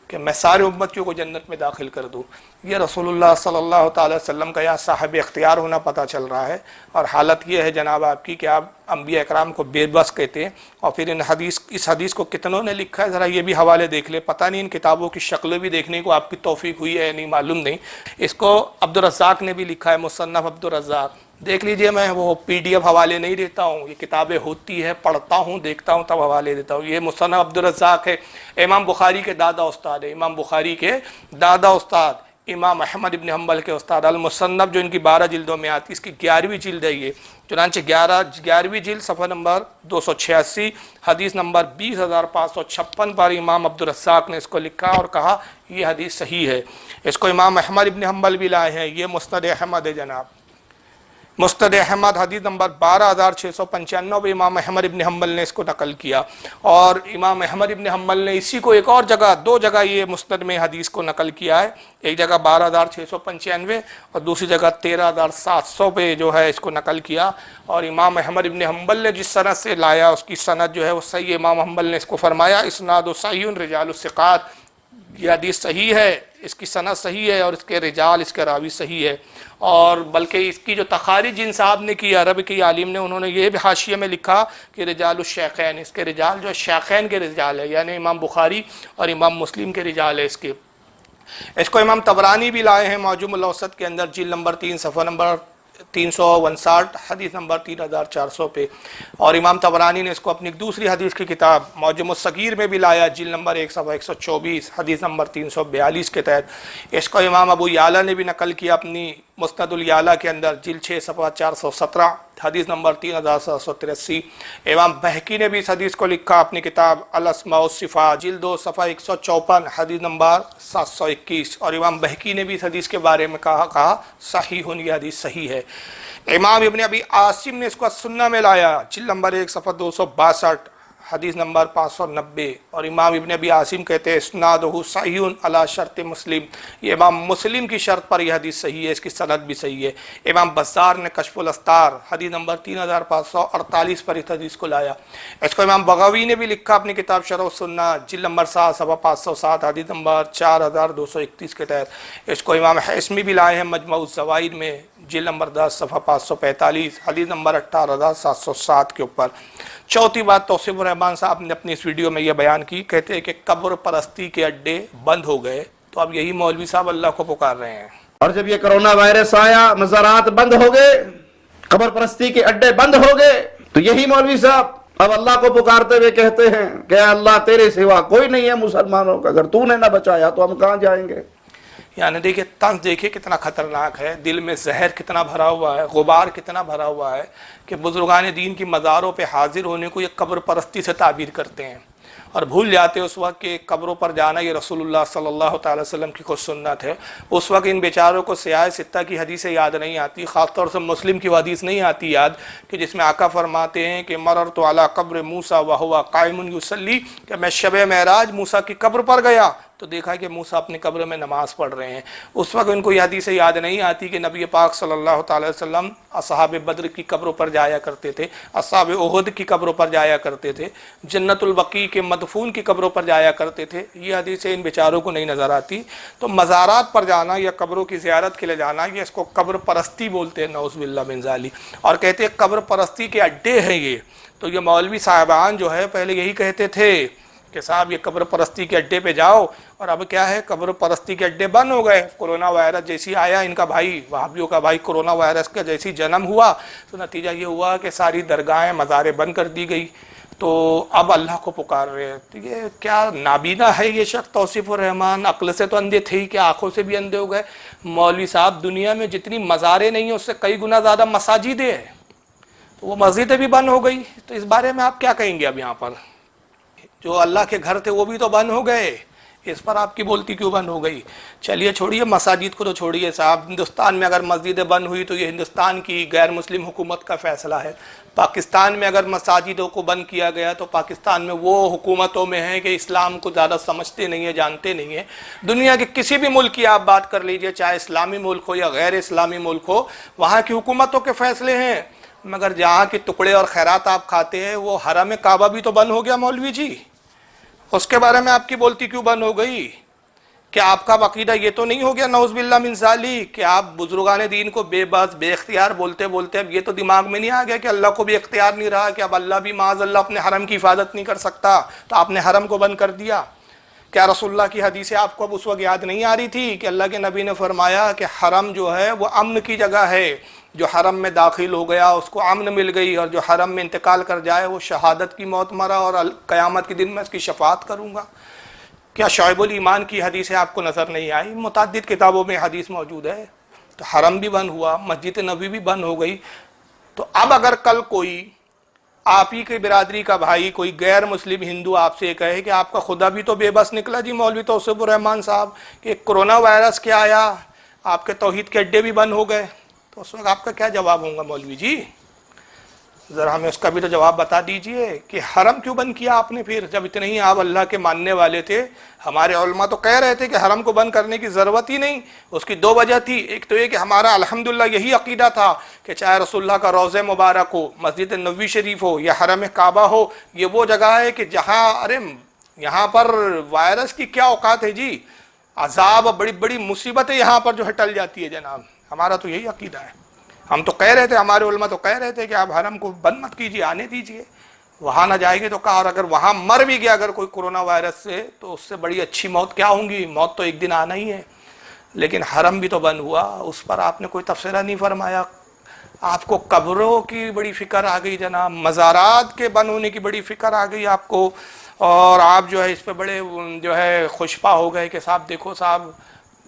کہ میں سارے امتیوں کو جنت میں داخل کر دوں۔ یہ رسول اللہ صلی اللہ تعالی وسلم کا یہاں صاحب اختیار ہونا پتہ چل رہا ہے، اور حالت یہ ہے جناب آپ کی کہ آپ انبیاء اکرام کو بے بس کہتے ہیں، اور پھر اس حدیث کو کتنوں نے لکھا ہے ذرا یہ بھی حوالے دیکھ لیں، پتہ نہیں ان کتابوں کی شکلیں بھی دیکھنے کو آپ کی توفیق ہوئی ہے نہیں معلوم نہیں۔ اس کو عبدالرزاق نے بھی لکھا ہے، مصنف عبدالرزاق، دیکھ لیجئے، میں وہ PDF حوالے نہیں دیتا ہوں، یہ کتابیں ہوتی ہے پڑھتا ہوں دیکھتا ہوں تب حوالے دیتا ہوں۔ یہ مصنف عبدالرزاق ہے، امام بخاری کے دادا استاد ہے، امام بخاری کے دادا استاد امام احمد ابن حنبل کے استاد، المصنف جو ان کی 12 جلدوں میں آتی، اس کی 11ویں جلد ہے یہ، چنانچہ 11ویں جلد صفحہ نمبر 286 حدیث نمبر 20556 پر امام عبدالرزاق نے اس کو لکھا اور کہا یہ حدیث صحیح ہے۔ اس کو امام احمد ابن حنبل بھی لائے ہیں، یہ مسند احمد ہے جناب، مسند احمد حدیث نمبر 12695 امام احمد ابن حنبل نے اس کو نقل کیا، اور امام احمد ابن حنبل نے اسی کو ایک اور جگہ، 2 جگہ یہ مسند میں حدیث کو نقل کیا ہے، ایک جگہ 12695 اور دوسری جگہ 13700 پہ جو ہے اس کو نقل کیا، اور امام احمد ابن حنبل نے جس سند سے لایا اس کی سند جو ہے وہ صحیح، امام حنبل نے اس کو فرمایا اسناد صحیح رجال الثقات، یہ حدیث صحیح ہے، اس کی سند صحیح ہے اور اس کے رجال، اس کے راوی صحیح ہے، اور بلکہ اس کی جو تخارج جن صاحب نے کی، عرب کی عالم نے، انہوں نے یہ بھی حاشیے میں لکھا کہ رجال الشیخین، اس کے رجال جو شیخین کے رجال ہے، یعنی امام بخاری اور امام مسلم کے رجال ہے اس کے۔ اس کو امام طبرانی بھی لائے ہیں معجم الاوسط کے اندر، جلد نمبر 3 صفحہ نمبر 359 حدیث نمبر 3400 پہ، اور امام طبرانی نے اس کو اپنی دوسری حدیث کی کتاب معجم الصغیر میں بھی لایا، جلد نمبر 1 صفحہ 124 حدیث نمبر 342 کے تحت۔ اس کو امام ابو یعلا نے بھی نقل کیا اپنی مسند الیعلا کے اندر، جلد 6 صفحہ 417 حدیث نمبر 3783۔ امام بہقی نے بھی اس حدیث کو لکھا اپنی کتاب الاسماء والصفات، جلد 2 صفحہ 154 حدیث نمبر 721، اور امام بہقی نے بھی اس حدیث کے بارے میں کہا صحیح، یہ حدیث صحیح ہے۔ امام ابن ابی عاصم نے اس کو السنہ میں لایا، جلد نمبر 1 صفحہ 262 حدیث نمبر 590، اور امام ابن ابی عاصم کہتے ہیں اسنادہ صحیح علی شرط مسلم، یہ امام مسلم کی شرط پر یہ حدیث صحیح ہے، اس کی سند بھی صحیح ہے۔ امام بزار نے کشف الاستار حدیث نمبر 3548 پر اس حدیث کو لایا۔ اس کو امام بغوی نے بھی لکھا اپنی کتاب شرح السنہ، جلد نمبر 7 صفحہ 507 حدیث نمبر 4231 کے تحت۔ اس کو امام حیثمی بھی لائے ہیں مجموع الزوائد میں، جلد نمبر 10 صفحہ 545 حدیث نمبر 18707 کے اوپر۔ چوتھی بات توصیف الرحمان صاحب نے اپنی اس ویڈیو میں یہ بیان کی، کہتے ہیں کہ قبر پرستی کے اڈے بند ہو گئے، تو اب یہی مولوی صاحب اللہ کو پکار رہے ہیں۔ اور جب یہ کرونا وائرس آیا مزارات بند ہو گئے, قبر پرستی کے اڈے بند ہو گئے, تو یہی مولوی صاحب اب اللہ کو پکارتے ہوئے کہتے ہیں کہ اے اللہ تیرے سوا کوئی نہیں ہے مسلمانوں کا, اگر تو نے نہ بچایا تو ہم کہاں جائیں گے. یعنی دیکھیں طنز دیکھیں کتنا خطرناک ہے, دل میں زہر کتنا بھرا ہوا ہے, غبار کتنا بھرا ہوا ہے کہ بزرگان دین کی مزاروں پہ حاضر ہونے کو یہ قبر پرستی سے تعبیر کرتے ہیں, اور بھول جاتے اس وقت کہ قبروں پر جانا یہ رسول اللہ صلی اللہ تعالی وسلم کی خود سنت ہے. اس وقت ان بیچاروں کو سیاہ ستہ کی حدیثیں یاد نہیں آتی, خاص طور سے مسلم کی حدیث نہیں آتی یاد, کہ جس میں آقا فرماتے ہیں کہ مررت علی قبر موسیٰ وہو قائم یصلی, کہ میں شب معراج موسیٰ کی قبر پر گیا تو دیکھا کہ موسیٰ اپنی قبر میں نماز پڑھ رہے ہیں. اس وقت ان کو یہ حدیثیں یاد نہیں آتی کہ نبی پاک صلی اللہ تعالی وسلم اصحاب بدر کی قبروں پر جایا کرتے تھے, اصحاب احد کی قبروں پر جایا کرتے تھے, جنت البقیع کے مدفون کی قبروں پر جایا کرتے تھے. یہ حدیثیں ان بیچاروں کو نہیں نظر آتی. تو مزارات پر جانا یا قبروں کی زیارت کے لیے جانا, یہ اس کو قبر پرستی بولتے ہیں, نعوذ باللہ من ذالک, اور کہتے ہیں قبر پرستی کے اڈے ہیں یہ. تو یہ مولوی صاحبان جو ہے پہلے یہی کہتے تھے کہ صاحب یہ قبر پرستی کے اڈے پہ جاؤ, اور اب کیا ہے قبر پرستی کے اڈے بند ہو گئے. کورونا وائرس جیسی آیا, ان کا بھائی وہابیوں کا بھائی کورونا وائرس کا جیسی جنم ہوا, تو نتیجہ یہ ہوا کہ ساری درگاہیں مزاریں بند کر دی گئی. تو اب اللہ کو پکار رہے ہیں. تو یہ کیا نابینا ہے یہ شخص توصیف الرحمان, عقل سے تو اندھے تھے ہی کہ آنکھوں سے بھی اندھے ہو گئے. مولوی صاحب دنیا میں جتنی مزاریں نہیں ہیں اس سے کئی گنا زیادہ مساجدیں ہیں, تو وہ مسجدیں بھی بند ہو گئی. تو اس بارے میں آپ کیا کہیں گے؟ اب یہاں پر جو اللہ کے گھر تھے وہ بھی تو بند ہو گئے, اس پر آپ کی بولتی کیوں بند ہو گئی؟ چلیے چھوڑیے مساجد کو تو چھوڑیے صاحب, ہندوستان میں اگر مسجدیں بند ہوئی تو یہ ہندوستان کی غیر مسلم حکومت کا فیصلہ ہے. پاکستان میں اگر مساجدوں کو بند کیا گیا تو پاکستان میں وہ حکومتوں میں ہیں کہ اسلام کو زیادہ سمجھتے نہیں ہیں, جانتے نہیں ہیں. دنیا کے کسی بھی ملک کی آپ بات کر لیجئے, چاہے اسلامی ملک ہو یا غیر اسلامی ملک ہو, وہاں کی حکومتوں کے فیصلے ہیں. مگر جہاں کے ٹکڑے اور خیرات آپ کھاتے ہیں وہ حرم کعبہ بھی تو بند ہو گیا مولوی جی, اس کے بارے میں آپ کی بولتی کیوں بند ہو گئی؟ کہ آپ کا عقیدہ یہ تو نہیں ہو گیا نعوذ باللہ من ذالک کہ آپ بزرگان دین کو بے بس بے اختیار بولتے بولتے اب یہ تو دماغ میں نہیں آ گیا کہ اللہ کو بھی اختیار نہیں رہا, کہ اب اللہ بھی معاذ اللہ اپنے حرم کی حفاظت نہیں کر سکتا, تو آپ نے حرم کو بند کر دیا؟ کیا رسول اللہ کی حدیثیں آپ کو اب اس وقت یاد نہیں آ رہی تھی کہ اللہ کے نبی نے فرمایا کہ حرم جو ہے وہ امن کی جگہ ہے, جو حرم میں داخل ہو گیا اس کو امن مل گئی, اور جو حرم میں انتقال کر جائے وہ شہادت کی موت مرا, اور قیامت کے دن میں اس کی شفاعت کروں گا. کیا شعب الایمان کی حدیثیں آپ کو نظر نہیں آئی؟ متعدد کتابوں میں حدیث موجود ہے. تو حرم بھی بند ہوا, مسجد نبوی بھی بند ہو گئی. تو اب اگر کل کوئی آپ ہی کے برادری کا بھائی کوئی غیر مسلم ہندو آپ سے کہے کہ آپ کا خدا بھی تو بے بس نکلا جی مولوی توصیف الرحمان صاحب, کہ کرونا وائرس کیا آیا, آپ کے توحید کے اڈے بھی بند ہو گئے, تو اس وقت آپ کا کیا جواب ہوگا مولوی جی؟ ذرا ہمیں اس کا بھی تو جواب بتا دیجئے کہ حرم کیوں بند کیا آپ نے پھر, جب اتنے ہی آپ اللہ کے ماننے والے تھے. ہمارے علماء تو کہہ رہے تھے کہ حرم کو بند کرنے کی ضرورت ہی نہیں. اس کی دو وجہ تھی, ایک تو یہ کہ ہمارا الحمدللہ یہی عقیدہ تھا کہ چاہے رسول اللہ کا روضہ مبارک ہو, مسجد نبوی شریف ہو یا حرم کعبہ ہو, یہ وہ جگہ ہے کہ جہاں ارے یہاں پر وائرس کی کیا اوقات ہے جی, عذاب بڑی بڑی مصیبتیں یہاں پر جو ہے ٹل جاتی ہے جناب. ہمارا تو یہی عقیدہ ہے. ہم تو کہہ رہے تھے, ہمارے علماء تو کہہ رہے تھے کہ آپ حرم کو بند مت کیجیے, آنے دیجیے, وہاں نہ جائے گے تو کہا, اور اگر وہاں مر بھی گیا اگر کوئی کورونا وائرس سے تو اس سے بڑی اچھی موت کیا ہوں گی, موت تو ایک دن آنا ہی ہے. لیکن حرم بھی تو بند ہوا, اس پر آپ نے کوئی تبصرہ نہیں فرمایا. آپ کو قبروں کی بڑی فکر آ گئی جناب, مزارات کے بند ہونے کی بڑی فکر آ گئی آپ کو, اور آپ جو ہے اس پہ بڑے جو ہے خوشپا ہو گئے کہ صاحب دیکھو صاحب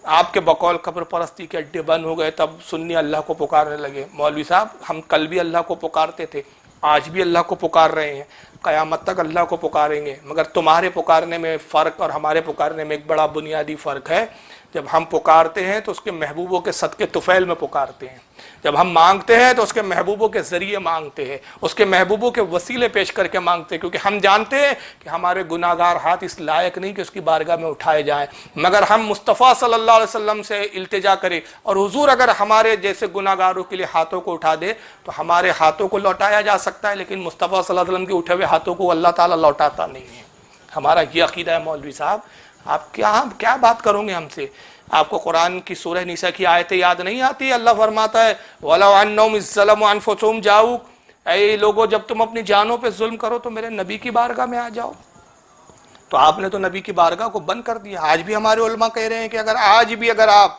آپ کے بقول قبر پرستی کے اڈے بند ہو گئے, تب سنی اللہ کو پکارنے لگے. مولوی صاحب ہم کل بھی اللہ کو پکارتے تھے, آج بھی اللہ کو پکار رہے ہیں, قیامت تک اللہ کو پکاریں گے. مگر تمہارے پکارنے میں فرق اور ہمارے پکارنے میں ایک بڑا بنیادی فرق ہے. جب ہم پکارتے ہیں تو اس کے محبوبوں کے صدقے طفیل میں پکارتے ہیں, جب ہم مانگتے ہیں تو اس کے محبوبوں کے ذریعے مانگتے ہیں, اس کے محبوبوں کے وسیلے پیش کر کے مانگتے ہیں, کیونکہ ہم جانتے ہیں کہ ہمارے گناہگار ہاتھ اس لائق نہیں کہ اس کی بارگاہ میں اٹھائے جائیں. مگر ہم مصطفیٰ صلی اللہ علیہ وسلم سے التجا کریں, اور حضور اگر ہمارے جیسے گناہگاروں کے لیے ہاتھوں کو اٹھا دے تو ہمارے ہاتھوں کو لوٹایا جا سکتا ہے, لیکن مصطفیٰ صلی اللہ علیہ وسلم کے اٹھے ہوئے ہاتھوں کو اللہ تعالیٰ لوٹاتا نہیں ہے. ہمارا یہ عقیدہ ہے مولوی صاحب. آپ کیا بات کرو گے ہم سے؟ آپ کو قرآن کی سورہ نساء کی آیتیں یاد نہیں آتی؟ اللہ فرماتا ہے وَلَوْ أَنَّهُمْ إِذْ ظَلَمُوا أَنفُسَهُمْ جَاءُوكَ, اے لوگوں جب تم اپنی جانوں پہ ظلم کرو تو میرے نبی کی بارگاہ میں آ جاؤ. تو آپ نے تو نبی کی بارگاہ کو بند کر دیا. آج بھی ہمارے علماء کہہ رہے ہیں کہ اگر آج بھی اگر آپ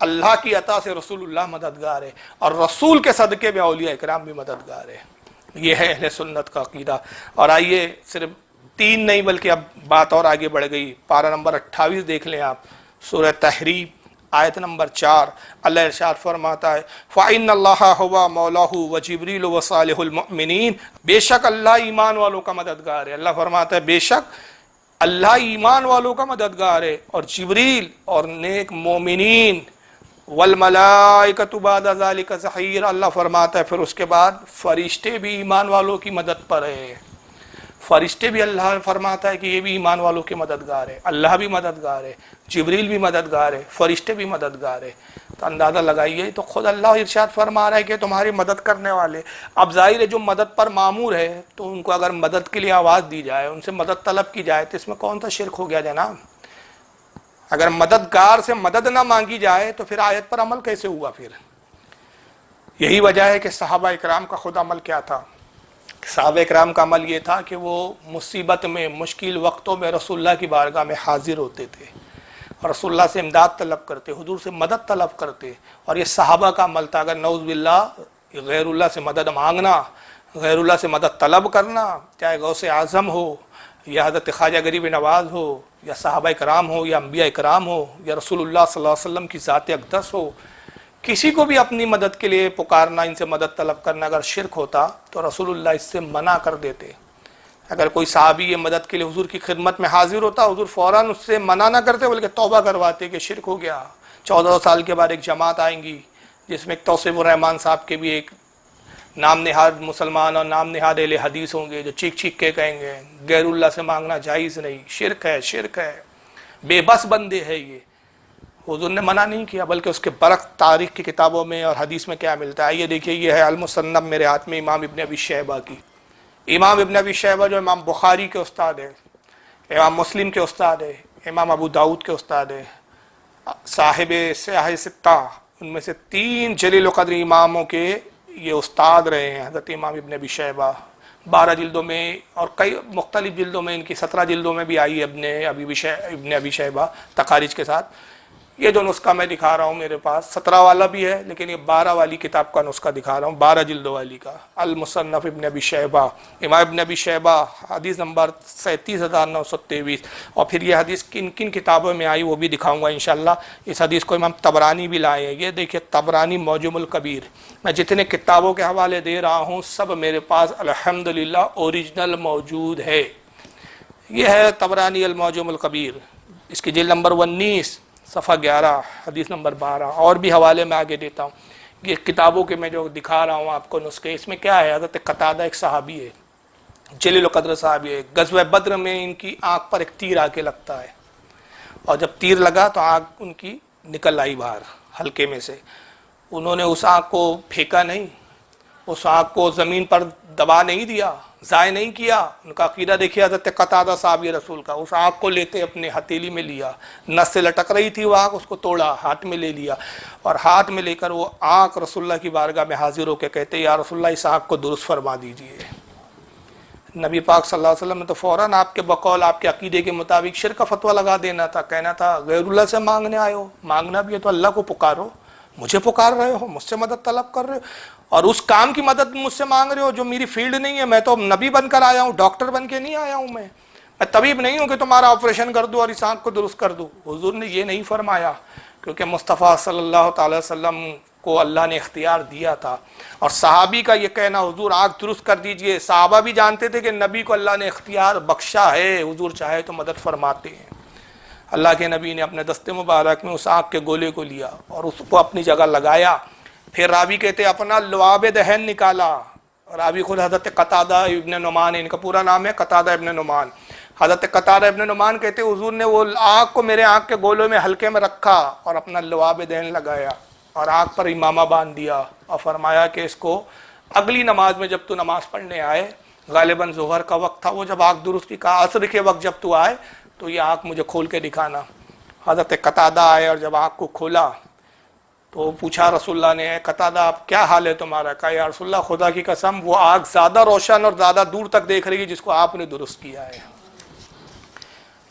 اللہ کی عطا سے رسول اللہ مددگار ہے، اور رسول کے صدقے میں اولیاء اکرام بھی مددگار ہے۔ یہ ہے اہل سنت کا عقیدہ۔ اور آئیے صرف 3 نہیں بلکہ اب بات اور آگے بڑھ گئی، پارہ نمبر 28 دیکھ لیں آپ، سورہ تحریم آیت نمبر 4، اللہ ارشاد فرماتا ہے فَإِنَّ اللَّهَ هُوَ مَوْلَاهُ وَجِبْرِيلُ وَصَالِحُ الْمُؤْمِنِينَ، بے شک اللہ ایمان والوں کا مددگار ہے۔ اللہ فرماتا ہے بے شک اللہ ایمان والوں کا مددگار ہے، اور جبریل اور نیک مومنین، وَالْمَلَائِكَةُ بَعْدَ ذَلِكَ ظَهِيرٌ، اللہ فرماتا ہے پھر اس کے بعد فرشتے بھی ایمان والوں کی مدد پر ہیں۔ فرشتے بھی اللہ فرماتا ہے کہ یہ بھی ایمان والوں کے مددگار ہے، اللہ بھی مددگار ہے، جبریل بھی مددگار ہے، فرشتے بھی مددگار ہے۔ تو اندازہ لگائیے، تو خود اللہ ارشاد فرما رہا ہے کہ تمہاری مدد کرنے والے۔ اب ظاہر ہے جو مدد پر معمور ہے تو ان کو اگر مدد کے لیے آواز دی جائے، ان سے مدد طلب کی جائے، تو اس میں کون سا شرک ہو گیا جناب؟ اگر مددگار سے مدد نہ مانگی جائے تو پھر آیت پر عمل کیسے ہوا؟ پھر یہی وجہ ہے کہ صحابہ اکرام کا خود عمل کیا تھا؟ صحابہ اکرام کا عمل یہ تھا کہ وہ مصیبت میں، مشکل وقتوں میں رسول اللہ کی بارگاہ میں حاضر ہوتے تھے، اور رسول اللہ سے امداد طلب کرتے، حضور سے مدد طلب کرتے۔ اور یہ صحابہ کا عمل تھا۔ اگر نعوذ باللہ غیر اللہ سے مدد مانگنا، غیر اللہ سے مدد طلب کرنا، چاہے غوث اعظم ہو یا حضرت خواجہ غریب نواز ہو یا صحابہ اکرام ہو یا انبیاء اکرام ہو یا رسول اللہ صلی اللہ علیہ وسلم کی ذات اقدس ہو، کسی کو بھی اپنی مدد کے لیے پکارنا، ان سے مدد طلب کرنا اگر شرک ہوتا تو رسول اللہ اس سے منع کر دیتے۔ اگر کوئی صحابی یہ مدد کے لیے حضور کی خدمت میں حاضر ہوتا، حضور فوراً اس سے منع نہ کرتے بلکہ توبہ کرواتے کہ شرک ہو گیا۔ 14 سال کے بعد ایک جماعت آئیں گی جس میں ایک توصیف الرحمان صاحب کے بھی ایک نام نہاد مسلمان اور نام نہاد اہل حدیث ہوں گے جو چیخ چیخ کے کہیں گے غیر اللہ سے مانگنا جائز نہیں، شرک ہے، شرک ہے، بے بس بندے ہیں یہ۔ حضور نے منع نہیں کیا، بلکہ اس کے برعکس تاریخ کی کتابوں میں اور حدیث میں کیا ملتا ہے؟ یہ دیکھیے، یہ ہے المصنف میرے ہاتھ میں، امام ابن ابی شیبہ کی۔ امام ابن ابی شیبہ جو امام بخاری کے استاد ہے، امام مسلم کے استاد ہے، امام ابو داؤد کے استاد ہے، صاحب سیاح ستہ، ان میں سے 3 جلیل و قدر اماموں کے یہ استاد رہے ہیں حضرت امام ابن ابی شیبہ۔ 12 جلدوں میں اور کئی مختلف جلدوں میں، ان کی 17 جلدوں میں بھی آئی ہے ابن ابی شیبہ تخارج کے ساتھ۔ یہ جو نسخہ میں دکھا رہا ہوں میرے پاس 17 والا بھی ہے، لیکن یہ 12 والی کتاب کا نسخہ دکھا رہا ہوں، 12 جلدوں والی کا، المصنف ابن ابی شیبہ، امام ابن ابی شیبہ، حدیث نمبر 37923۔ اور پھر یہ حدیث کن کن کتابوں میں آئی وہ بھی دکھاؤں گا انشاءاللہ۔ اس حدیث کو امام طبرانی بھی لائے ہیں، یہ دیکھیں طبرانی معجم الکبیر۔ میں جتنے کتابوں کے حوالے دے رہا ہوں سب میرے پاس الحمدللہ اوریجنل موجود ہے۔ یہ ہے طبرانی المعجم الکبیر، اس کی جلد نمبر 19 صفحہ 11 حدیث نمبر 12، اور بھی حوالے میں آگے دیتا ہوں۔ یہ کتابوں کے میں جو دکھا رہا ہوں آپ کو نسخے، اس میں کیا ہے؟ حضرت قتادہ ایک صحابی ہے، جلیل و قدر صحابی ہے، غزوہ بدر میں ان کی آنکھ پر ایک تیر آ کے لگتا ہے، اور جب تیر لگا تو آنکھ ان کی نکل آئی باہر حلقے میں سے۔ انہوں نے اس آنکھ کو پھینکا نہیں، اس آنکھ کو زمین پر دبا نہیں دیا، ضائع نہیں کیا۔ ان کا عقیدہ دیکھیے حضرت قتادہ صحابی رسول کا، اس آنکھ کو لیتے اپنے ہتھیلی میں لیا، نس سے لٹک رہی تھی وہ آنکھ، اس کو توڑا، ہاتھ میں لے لیا، اور ہاتھ میں لے کر وہ آنکھ رسول اللہ کی بارگاہ میں حاضر ہو کے کہتے یا رسول اللہ اس آنکھ کو درست فرما دیجئے۔ نبی پاک صلی اللہ علیہ وسلم نے تو فوراً آپ کے بقول آپ کے عقیدے کے مطابق شرک کا فتویٰ لگا دینا تھا، کہنا تھا غیر اللہ سے مانگنے آئے ہو، مانگنا بھی ہے تو اللہ کو پکارو، مجھے پکار رہے ہو، مجھ سے مدد طلب کر رہے ہو، اور اس کام کی مدد مجھ سے مانگ رہے ہو جو میری فیلڈ نہیں ہے۔ میں تو نبی بن کر آیا ہوں، ڈاکٹر بن کے نہیں آیا ہوں، میں طبیب نہیں ہوں کہ تمہارا آپریشن کر دوں اور اس آنکھ کو درست کر دوں۔ حضور نے یہ نہیں فرمایا، کیونکہ مصطفیٰ صلی اللہ تعالی وسلم کو اللہ نے اختیار دیا تھا۔ اور صحابی کا یہ کہنا حضور آنکھ درست کر دیجئے، صحابہ بھی جانتے تھے کہ نبی کو اللہ نے اختیار بخشا ہے، حضور چاہے تو مدد فرماتے ہیں۔ اللہ کے نبی نے اپنے دست مبارک میں اس آنکھ کے گولے کو لیا اور اس کو اپنی جگہ لگایا۔ پھر راوی کہتے اپنا لعاب دہن نکالا، راوی خود حضرت قتادہ ابن نعمان، ان کا پورا نام ہے قتادہ ابن نعمان۔ حضرت قتادہ ابن نعمان کہتے حضور نے وہ آنکھ کو میرے آنکھ کے گولوں میں ہلکے میں رکھا اور اپنا لعاب دہن لگایا اور آنکھ پر امامہ باندھ دیا، اور فرمایا کہ اس کو اگلی نماز میں جب تو نماز پڑھنے آئے، غالباً ظہر کا وقت تھا، وہ جب آنکھ درست کی کہا عصر کے وقت جب تو آئے تو یہ آنکھ مجھے کھول کے دکھانا۔ حضرت قتادہ آئے اور جب آنکھ کو کھولا تو پوچھا رسول اللہ نے قتادہ آپ کیا حال ہے تمہارا؟ کہا یا رسول اللہ خدا کی قسم وہ آنکھ زیادہ روشن اور زیادہ دور تک دیکھ رہی ہے جس کو آپ نے درست کیا ہے۔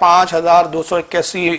5281।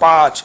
5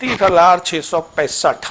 32665।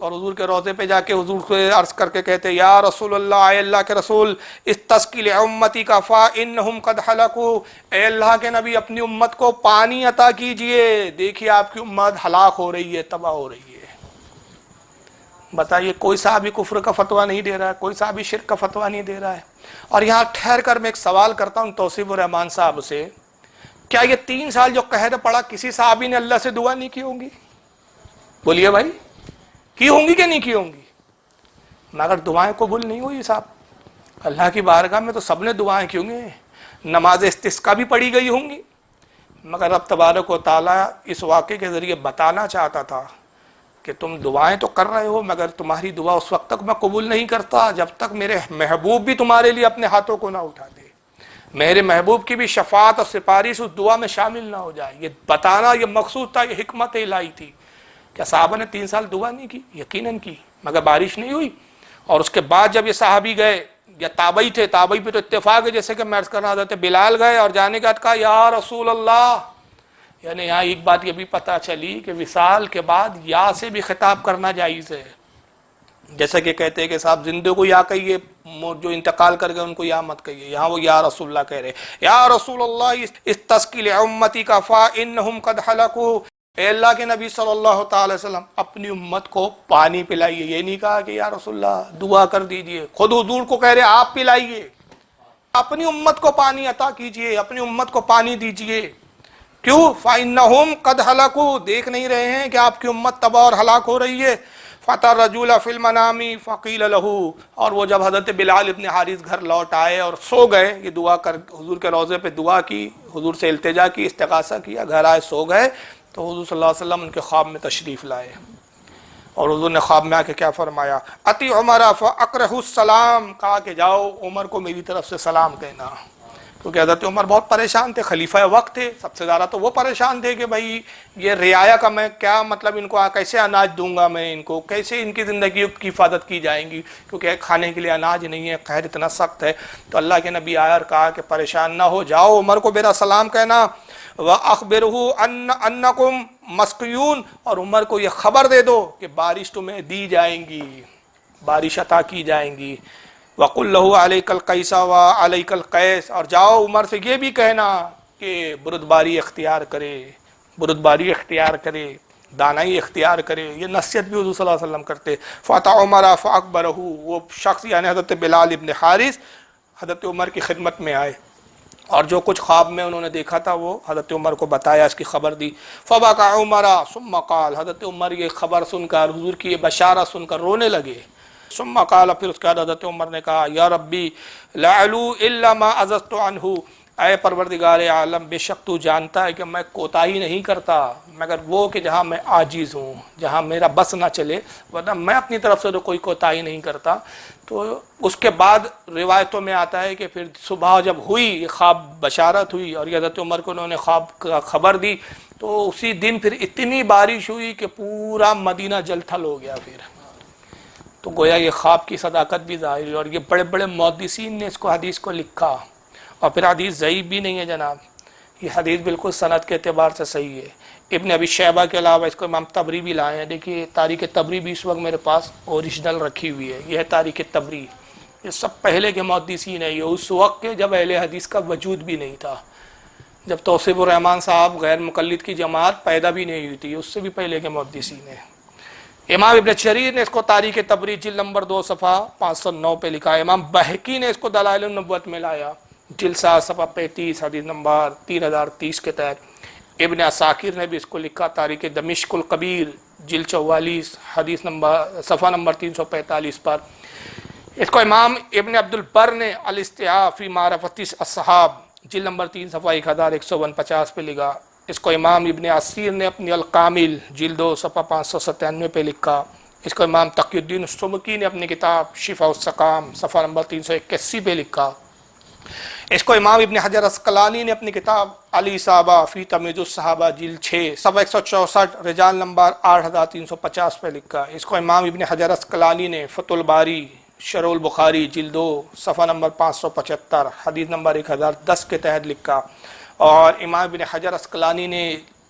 اور حضور کے روضے پہ جا کے حضور کو عرض کر کے کہتے یا رسول اللہ، اے اللہ کے رسول، استسقی لامتی کا فانہم قد ہلکوا، اے اللہ کے نبی اپنی امت کو پانی عطا کیجئے، دیکھیے آپ کی امت ہلاک ہو رہی ہے، تباہ ہو رہی ہے۔ بتائیے، کوئی صحابی کفر کا فتویٰ نہیں دے رہا ہے، کوئی صحابی شرک کا فتویٰ نہیں دے رہا ہے۔ اور یہاں ٹھہر کر میں ایک سوال کرتا ہوں توصیف الرحمان صاحب سے، کیا یہ 3 سال جو قحط پڑا کسی صحابی نے اللہ سے دعا نہیں کی ہوں گی؟ بولیے بھائی، کی ہوں گی کہ نہیں کی ہوں گی؟ مگر دعائیں قبول نہیں ہوئی صاحب، اللہ کی بارگاہ میں تو سب نے دعائیں کی ہوں گی، نماز استسقاء بھی پڑھی گئی ہوں گی، مگر رب تبارک و تعالیٰ اس واقعے کے ذریعے بتانا چاہتا تھا کہ تم دعائیں تو کر رہے ہو، مگر تمہاری دعا اس وقت تک میں قبول نہیں کرتا جب تک میرے محبوب بھی تمہارے لیے اپنے ہاتھوں کو نہ اٹھا دے، میرے محبوب کی بھی شفاعت اور سفارش اس دعا میں شامل نہ ہو جائے۔ یہ بتانا یہ مقصود تھا، یہ حکمت الہی تھی۔ کیا صحابہ نے 3 سال دعا نہیں کی؟ یقیناً کی، مگر بارش نہیں ہوئی۔ اور اس کے بعد جب یہ صحابی گئے، یا تابعی تھے، تابعی پہ تو اتفاق ہے، جیسے کہ میں عرض کرنا حضرت بلال گئے اور جانے کے بعد کہا یا رسول اللہ، یعنی یہاں ایک بات یہ بھی پتہ چلی کہ وصال کے بعد یا سے بھی خطاب کرنا جائز ہے، جیسا کہ کہتے ہیں کہ صاحب زندے کو یا کہیے، جو انتقال کر گئے ان کو یا مت کہیے، یہاں وہ یا رسول اللہ کہہ رہے، یا رسول اللہ استسقی لامتی کا فانہم قد ہلکوا، اے اللہ کے نبی صلی اللہ تعالی وسلم اپنی امت کو پانی پلائیے۔ یہ نہیں کہا کہ یا رسول اللہ دعا کر دیجئے، خود حضور کو کہہ رہے آپ پلائیے، اپنی امت کو پانی عطا کیجئے، اپنی امت کو پانی دیجئے۔ کیوں؟ فَإِنَّهُمْ قَدْ هَلَكُوا، دیکھ نہیں رہے ہیں کہ آپ کی امت تباہ اور ہلاک ہو رہی ہے۔ فَأَتَى الرَّجُلَ فِي الْمَنَامِ فَقِيلَ لَهُ، اور وہ جب حضرت بلال ابن حارث گھر لوٹ آئے اور سو گئے، یہ دعا کر حضور کے روضے پہ دعا کی، حضور سے التجا کی، استغاثہ کیا، گھر آئے سو گئے، تو حضور صلی اللہ علیہ وسلم ان کے خواب میں تشریف لائے، اور حضور نے خواب میں آ کے کیا فرمایا؟ اتی عمر فاقرہ السلام، کہا کہ جاؤ عمر کو میری طرف سے سلام کہنا، کیونکہ حضرت عمر بہت پریشان تھے، خلیفہ وقت تھے، سب سے زیادہ تو وہ پریشان تھے کہ بھائی یہ رعایا کا میں کیا مطلب، ان کو کیسے اناج دوں گا میں، ان کو کیسے ان کی زندگی کی حفاظت کی جائیں گی، کیونکہ کھانے کے لیے اناج نہیں ہے، قحط اتنا سخت ہے۔ تو اللہ کے نبی آیا اور کہا کہ پریشان نہ ہو، جاؤ عمر کو میرا سلام کہنا، وَأَخْبِرْهُ أَنَّكُمْ مَسْقِيُونَ، اور عمر کو یہ خبر دے دو کہ بارش تمہیں دی جائیں گی، بارش عطا کی جائیں گی۔ وَقُلْ لَهُ عَلَيْكَ الْقَيْسَ وَعَلَيْكَ الْقَيْسَ، اور جاؤ عمر سے یہ بھی کہنا کہ بردباری اختیار کرے، بردباری اختیار کرے، دانائی اختیار کرے۔ یہ نصیحت بھی حضور صلی اللہ علیہ وسلم کرتے۔ فَأَتَى عُمَرَ فَأَخْبَرَهُ، وہ شخص یعنی حضرت بلال ابن حارث حضرت عمر کی خدمت میں آئے، اور جو کچھ خواب میں انہوں نے دیکھا تھا وہ حضرت عمر کو بتایا، اس کی خبر دی۔ فَبَكَى عُمَرَ ثُمَّ قَالَ، حضرت عمر یہ خبر سن کر، حضور کی یہ بشارت سن کر رونے لگے۔ ثم قال، پھر اس کے بعد حضرت عمر نے کہا یا ربی لا علو الا ما عززت عنہ، اے پروردگار عالم بے شک تو جانتا ہے کہ میں کوتاہی نہیں کرتا مگر وہ کہ جہاں میں عاجز ہوں، جہاں میرا بس نہ چلے، ورنہ میں اپنی طرف سے تو کوئی کوتاہی نہیں کرتا۔ تو اس کے بعد روایتوں میں آتا ہے کہ پھر صبح جب ہوئی یہ خواب بشارت ہوئی اور یہ حضرت عمر کو انہوں نے خواب کا خبر دی، تو اسی دن پھر اتنی بارش ہوئی کہ پورا مدینہ جل تھل ہو گیا۔ پھر تو گویا یہ خواب کی صداقت بھی ظاہر ہوئی، اور یہ بڑے بڑے محدثین نے اس کو حدیث کو لکھا، اور پھر حدیث ضعیف بھی نہیں ہے جناب، یہ حدیث بالکل سند کے اعتبار سے صحیح ہے۔ ابن ابی شیبہ کے علاوہ اس کو امام طبری بھی لائے ہیں، دیکھیے تاریخ طبری بھی اس وقت میرے پاس اوریجنل رکھی ہوئی ہے، یہ ہے تاریخ طبری، یہ سب پہلے کے محدثین ہیں، یہ اس وقت کے جب اہل حدیث کا وجود بھی نہیں تھا، جب توصیف الرحمان صاحب غیر مقلد کی جماعت پیدا بھی نہیں ہوئی تھی، اس سے بھی پہلے کے محدثین ہیں۔ امام ابن جریر نے اس کو تاریخ طبری جلد نمبر 2 صفحہ 509 پہ لکھا ہے۔ امام بہقی نے اس کو دلائل النبوت میں لایا، جلد 7 صفحہ 35 حدیث نمبر 3030 کے تحت۔ ابن عساکر نے بھی اس کو لکھا تاریخ دمشق الکبیر جلد 44 حدیث نمبر صفحہ نمبر 345 پر۔ اس کو امام ابن عبد البر نے الاستیعاب فی معرفت الصحاب جلد نمبر 3 صفحہ 1149 پہ لکھا۔ اس کو امام ابن عصیر نے اپنی الکامل جلد 2 صفحہ 597 پہ لکھا۔ اس کو امام تقی الدین السمکی نے اپنی کتاب شفاء السقام صفحہ نمبر 381 پہ لکھا۔ اس کو امام ابن حجر عسقلانی نے اپنی کتاب الاصابہ فی تمیز الصحابہ جلد 6 صفحہ 164 رجال نمبر 8350 پہ لکھا۔ اس کو امام ابن حجر عسقلانی نے فتح الباری شرح البخاری جلد 2 صفحہ نمبر 575 حدیث نمبر 1010 کے تحت لکھا، اور امام ابن حجر عسقلانی نے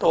تو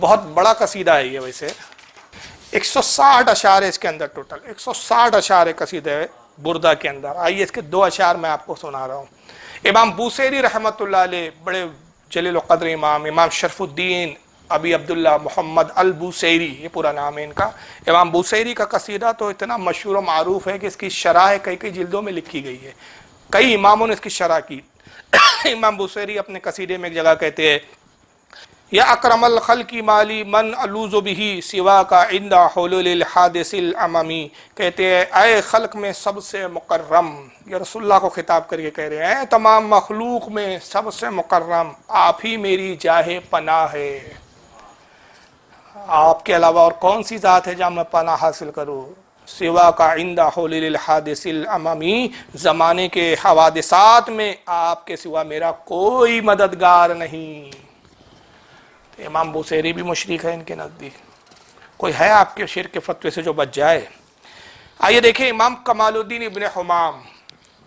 بہت بڑا قصیدہ ہے یہ، ویسے 160 اشعار ہے اس کے اندر، ٹوٹل 160 اشعار قصیدہ ہے بردہ کے اندر۔ آئیے اس کے 2 اشعار میں آپ کو سنا رہا ہوں۔ امام بوصیری رحمۃ اللہ علیہ، بڑے جلیل القدر امام شرف الدین ابی عبداللہ محمد البوصیری، یہ پورا نام ہے ان کا۔ امام بوصیری کا قصیدہ تو اتنا مشہور و معروف ہے کہ اس کی شرح کئی جلدوں میں لکھی گئی ہے، کئی اماموں نے اس کی شرح کی۔ امام بوصیری اپنے قصیدے میں ایک جگہ کہتے ہیں، یا اکرم الخلق مالی من الوذ به سوا کا عند حلول الحادث الاممی، کہتے ہیں اے خلق میں سب سے مکرم، یہ رسول اللہ کو خطاب کر کے کہہ رہے ہیں، تمام مخلوق میں سب سے مکرم آپ ہی میری جاہ پناہ ہے، آپ کے علاوہ اور کون سی ذات ہے جہاں میں پناہ حاصل کروں؟ سوا کا عند حلول الحادث الاممی، زمانے کے حوادثات میں آپ کے سوا میرا کوئی مددگار نہیں۔ امام بوصیری بھی مشرک ہے ان کے نزدیک، کوئی ہے آپ کے شرک کے فتوے سے جو بچ جائے؟ آئیے دیکھیں امام کمال الدین ابن حمام،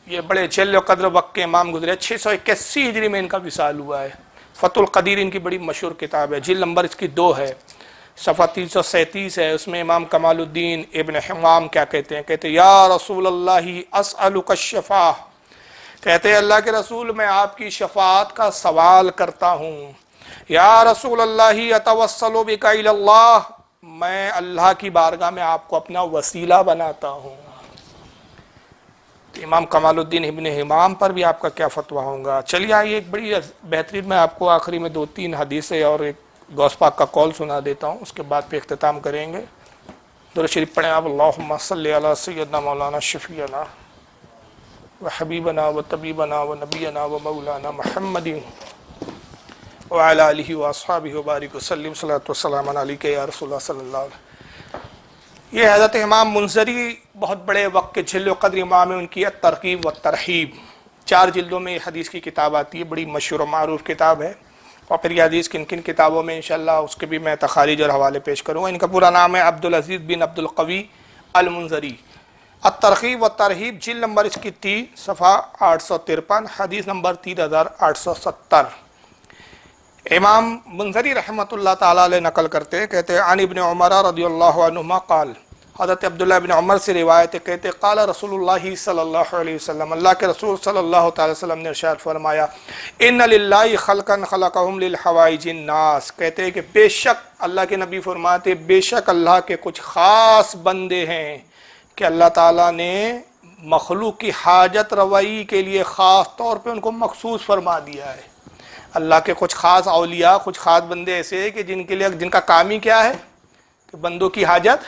یہ بڑے جلیل قدر وقت کے امام گزرے، 681 ہجری میں ان کا وصال ہوا ہے۔ فتح القدیر ان کی بڑی مشہور کتاب ہے، جلد نمبر اس کی 2 ہے، صفحہ 337 ہے۔ اس میں امام کمال الدین ابن حمام کیا کہتے ہیں؟ کہتے ہیں یا رسول اللہ اسألک الشفاع، کہتے ہیں اللہ کے رسول میں آپ کی شفاعت کا سوال کرتا ہوں۔ یا رسول اللہ اتوسل بک الی اللہ، میں اللہ کی بارگاہ میں آپ کو اپنا وسیلہ بناتا ہوں۔ امام کمال الدین ابن حمام پر بھی آپ کا کیا فتویٰ ہوگا؟ چلیے آئیے ایک بڑی بہترین، میں آپ کو آخری میں 2-3 حدیثیں اور ایک غوث پاک کا قول سنا دیتا ہوں، اس کے بعد پہ اختتام کریں گے۔ درود شریف پڑھیں آپ، اللہم صلی علی سیدنا مولانا شفیعنا و حبیبنا و طبیبنا و نبینا و مولانا محمد وعلی آلہ و اصحابہ وبارک وسلم، صلاۃ والسلام علیکہ یا رسول اللہ صلی اللہ علیہ وسلم۔ یہ حضرت امام منذری بہت بڑے وقت کے جلیل قدر امام ہیں، ان کی الترغیب والترہیب 4 جلدوں میں یہ حدیث کی کتاب آتی ہے، بڑی مشہور و معروف کتاب ہے۔ اور پھر یہ حدیث کن کن کتابوں میں انشاءاللہ اس کے بھی میں تخارج اور حوالے پیش کروں گا۔ ان کا پورا نام ہے عبدالعزیز بن عبدالقوی المنذری۔ الترغیب والترہیب جلد نمبر اس کی 30، صفحہ 853، حدیث نمبر 3870۔ امام منذری رحمۃ اللہ تعالیٰ علیہ نقل کرتے ہیں، کہتے ہیں عن ابن عمر رضی اللہ عنہما قال، حضرت عبداللہ ابن عمر سے روایت ہے، کہتے ہیں قال رسول اللہ صلی اللہ علیہ وسلم، اللہ کے رسول صلی اللہ تعالی وسلم نے ارشاد فرمایا، ان للہ خلقا خلقہم للحوائج الناس، کہتے ہیں کہ بے شک اللہ کے نبی فرماتے بے شک اللہ کے کچھ خاص بندے ہیں کہ اللہ تعالیٰ نے مخلوق کی حاجت روائی کے لیے خاص طور پہ ان کو مخصوص فرما دیا ہے۔ اللہ کے کچھ خاص اولیاء، کچھ خاص بندے ایسے ہیں کہ جن کا کام ہی کیا ہے کہ بندوں کی حاجت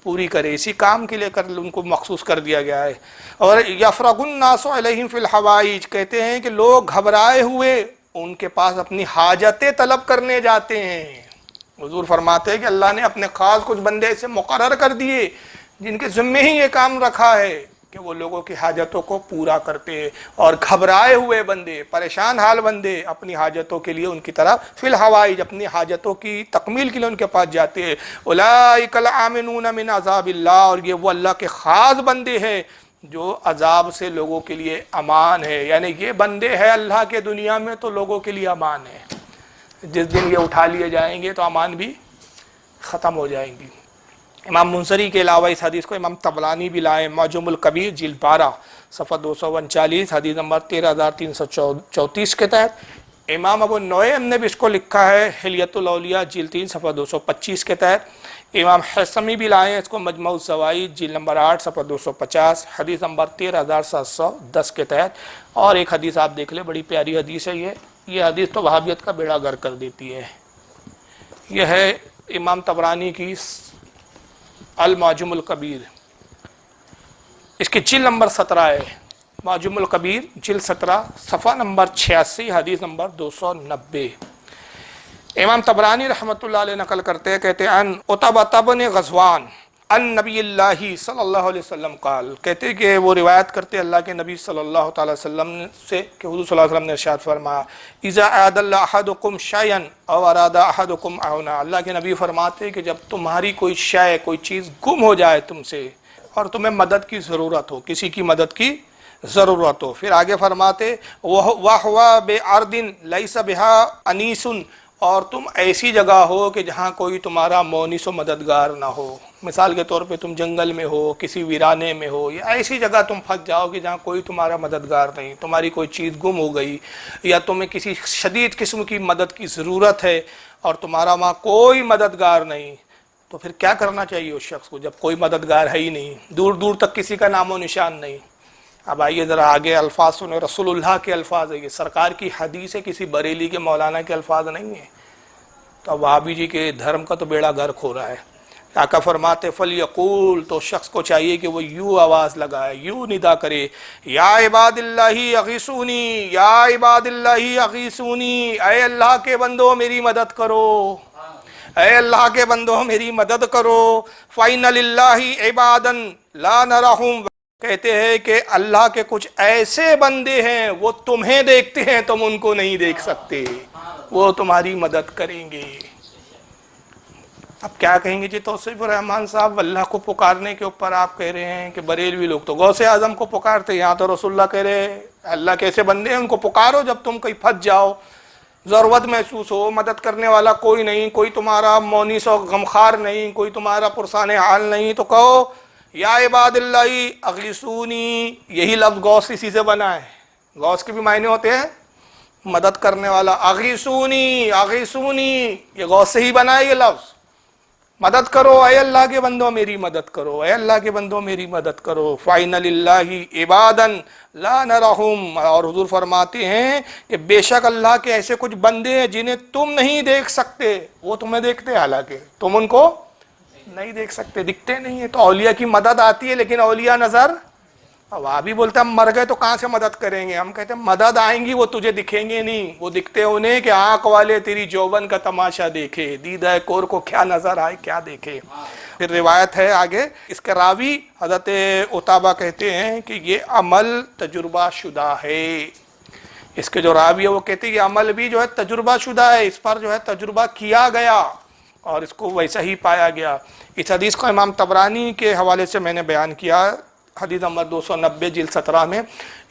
پوری کرے، اسی کام کے لیے ان کو مخصوص کر دیا گیا ہے۔ اور یفرغ الناس علیہم فی الحوائج، کہتے ہیں کہ لوگ گھبرائے ہوئے ان کے پاس اپنی حاجتیں طلب کرنے جاتے ہیں۔ حضور فرماتے ہیں کہ اللہ نے اپنے خاص کچھ بندے ایسے مقرر کر دیے جن کے ذمے ہی یہ کام رکھا ہے کہ وہ لوگوں کی حاجتوں کو پورا کرتے ہیں، اور گھبرائے ہوئے بندے، پریشان حال بندے اپنی حاجتوں کے لیے ان کی طرف فی الحوائج، اپنی حاجتوں کی تکمیل کے لیے ان کے پاس جاتے ہیں۔ اولئک الامنون من عذاب اللہ، اور یہ وہ اللہ کے خاص بندے ہیں جو عذاب سے لوگوں کے لیے امان ہے، یعنی یہ بندے ہیں اللہ کے دنیا میں تو لوگوں کے لیے امان ہے، جس دن یہ اٹھا لیے جائیں گے تو امان بھی ختم ہو جائیں گی۔ امام منذری کے علاوہ اس حدیث کو امام طبرانی بھی لائے، معجم الکبیر جلد 12 صفحہ 239 حدیث نمبر 13334 کے تحت۔ امام ابو نعیم نے بھی اس کو لکھا ہے حلیۃ الاولیاء جلد 3 صفحہ 225 کے تحت۔ امام حسمی بھی لائے ہیں اس کو مجموع الزوائد جلد نمبر 8 صفحہ 250 حدیث نمبر 13710 کے تحت۔ اور ایک حدیث آپ دیکھ لیں، بڑی پیاری حدیث ہے یہ حدیث تو وہابیت کا بیڑا غرق کر دیتی ہے۔ یہ ہے امام طبرانی کی المعجم الکبیر، اس کی جلد نمبر 17 ہے، معجم الکبیر جلد 17 صفحہ نمبر 86 حدیث نمبر 290۔ امام طبرانی رحمۃ اللہ علیہ نقل کرتے ہیں، کہتے ہیں ان عتبہ بن غزوان ان نبی اللہ صلی اللہ علیہ وسلم قال، کہتے ہیں کہ وہ روایت کرتے اللہ کے نبی صلی اللہ تعالی وسلم سے کہ حضور صلی اللہ علیہ وسلم نے ارشاد فرمایا، اذا اعاد احدکم شیئا او اراد احدکم عونا، اللہ کے نبی فرماتے کہ جب تمہاری کوئی شے، کوئی چیز گم ہو جائے تم سے اور تمہیں مدد کی ضرورت ہو، کسی کی مدد کی ضرورت ہو، پھر آگے فرماتے وَهُوَ بِأَرْضٍ لَيْسَ بِهَا أَنِيسٌ، اور تم ایسی جگہ ہو کہ جہاں کوئی تمہارا مونس و مددگار نہ ہو. مثال کے طور پہ تم جنگل میں ہو, کسی ویرانے میں ہو, یا ایسی جگہ تم پھنس جاؤ کہ جہاں کوئی تمہارا مددگار نہیں, تمہاری کوئی چیز گم ہو گئی, یا تمہیں کسی شدید قسم کی مدد کی ضرورت ہے اور تمہارا وہاں کوئی مددگار نہیں, تو پھر کیا کرنا چاہیے اس شخص کو جب کوئی مددگار ہے ہی نہیں, دور دور تک کسی کا نام و نشان نہیں. اب آئیے ذرا آگے الفاظ سنیں, رسول اللہ کے الفاظ ہے, یہ سرکار کی حدیث ہے, کسی بریلی کے مولانا کے الفاظ نہیں ہیں. تو وہابی جی کے دھرم کا تو بیڑا غرق ہو رہا ہے. آقا فرماتے فلیقول, تو شخص کو چاہیے کہ وہ یوں آواز لگائے, یوں ندا کرے, یا عباد اللہ اغیثونی, یا عباد اللہ اغیثونی, اے اللہ کے بندو میری مدد کرو, اے اللہ کے بندو میری مدد کرو. فَإِنَّ لِلَّهِ عِبَادًا لَا نَرَهُمْ, کہتے ہیں کہ اللہ کے کچھ ایسے بندے ہیں وہ تمہیں دیکھتے ہیں, تم ان کو نہیں دیکھ سکتے, وہ تمہاری مدد کریں گے. اب کیا کہیں گے جی توصیف الرحمان صاحب, اللہ کو پکارنے کے اوپر آپ کہہ رہے ہیں کہ بریلوی لوگ تو غوث اعظم کو پکارتے, یہاں تو رسول اللہ کہہ رہے ہیں اللہ کیسے بندے ہیں ان کو پکارو جب تم کہیں پھنس جاؤ, ضرورت محسوس ہو, مدد کرنے والا کوئی نہیں, کوئی تمہارا مونس و غمخار نہیں, کوئی تمہارا پرسان حال نہیں, تو کہو یا عباد اللہ اغیثونی. یہی لفظ غوث اسی سے بنا ہے, غوث کے بھی معنی ہوتے ہیں مدد کرنے والا. اغیثونی, اغیثونی یہ غوث سے ہی بنا ہے یہ لفظ, مدد کرو, اے اللہ کے بندوں میری مدد کرو, اے اللہ کے بندوں میری مدد کرو. فَإِنَّ لِلَّهِ عِبَادًا لَا نَرَهُمْ, اور حضور فرماتے ہیں کہ بے شک اللہ کے ایسے کچھ بندے ہیں جنہیں تم نہیں دیکھ سکتے, وہ تمہیں دیکھتے حالانکہ تم ان کو نہیں دیکھ سکتے, دکھتے نہیں ہیں. تو اولیاء کی مدد آتی ہے لیکن اولیاء نظر, اب آپ بھی بولتے ہیں ہم مر گئے تو کہاں سے مدد کریں گے, ہم کہتے ہیں مدد آئیں گی, وہ تجھے دکھیں گے نہیں, وہ دکھتے انہیں کہ آنکھ والے تیری جوبن کا تماشا دیکھے, دیدہ کور کو کیا نظر آئے کیا دیکھے. پھر روایت ہے آگے, اس کے راوی حضرت عتابہ کہتے ہیں کہ یہ عمل تجربہ شدہ ہے. اس کے جو راوی ہے وہ کہتے ہیں یہ عمل بھی جو ہے تجربہ شدہ ہے, اس پر جو ہے تجربہ کیا گیا اور اس کو ویسا ہی پایا گیا. اس حدیث کو امام طبرانی کے حوالے سے میں نے بیان کیا, حدیث نمبر 290 جلد 17 میں.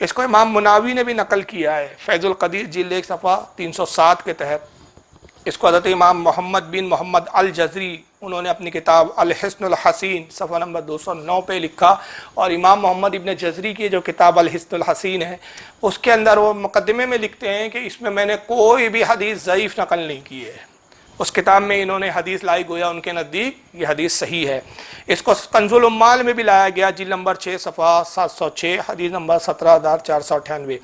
اس کو امام مناوی نے بھی نقل کیا ہے فیض القدیر جلد 1 صفحہ 307 کے تحت. اس کو حضرت امام محمد بن محمد الجزری انہوں نے اپنی کتاب الحسن الحسین صفحہ نمبر 209 پہ لکھا, اور امام محمد ابن جزری کی جو کتاب الحسن الحسین ہے اس کے اندر وہ مقدمے میں لکھتے ہیں کہ اس میں نے کوئی بھی حدیث ضعیف نقل نہیں کی ہے. اس کتاب میں انہوں نے حدیث لائی, گویا ان کے نزدیک یہ حدیث صحیح ہے. اس کو کنز العمال میں بھی لایا گیا جلد نمبر 6 صفحہ 706 حدیث نمبر 17498.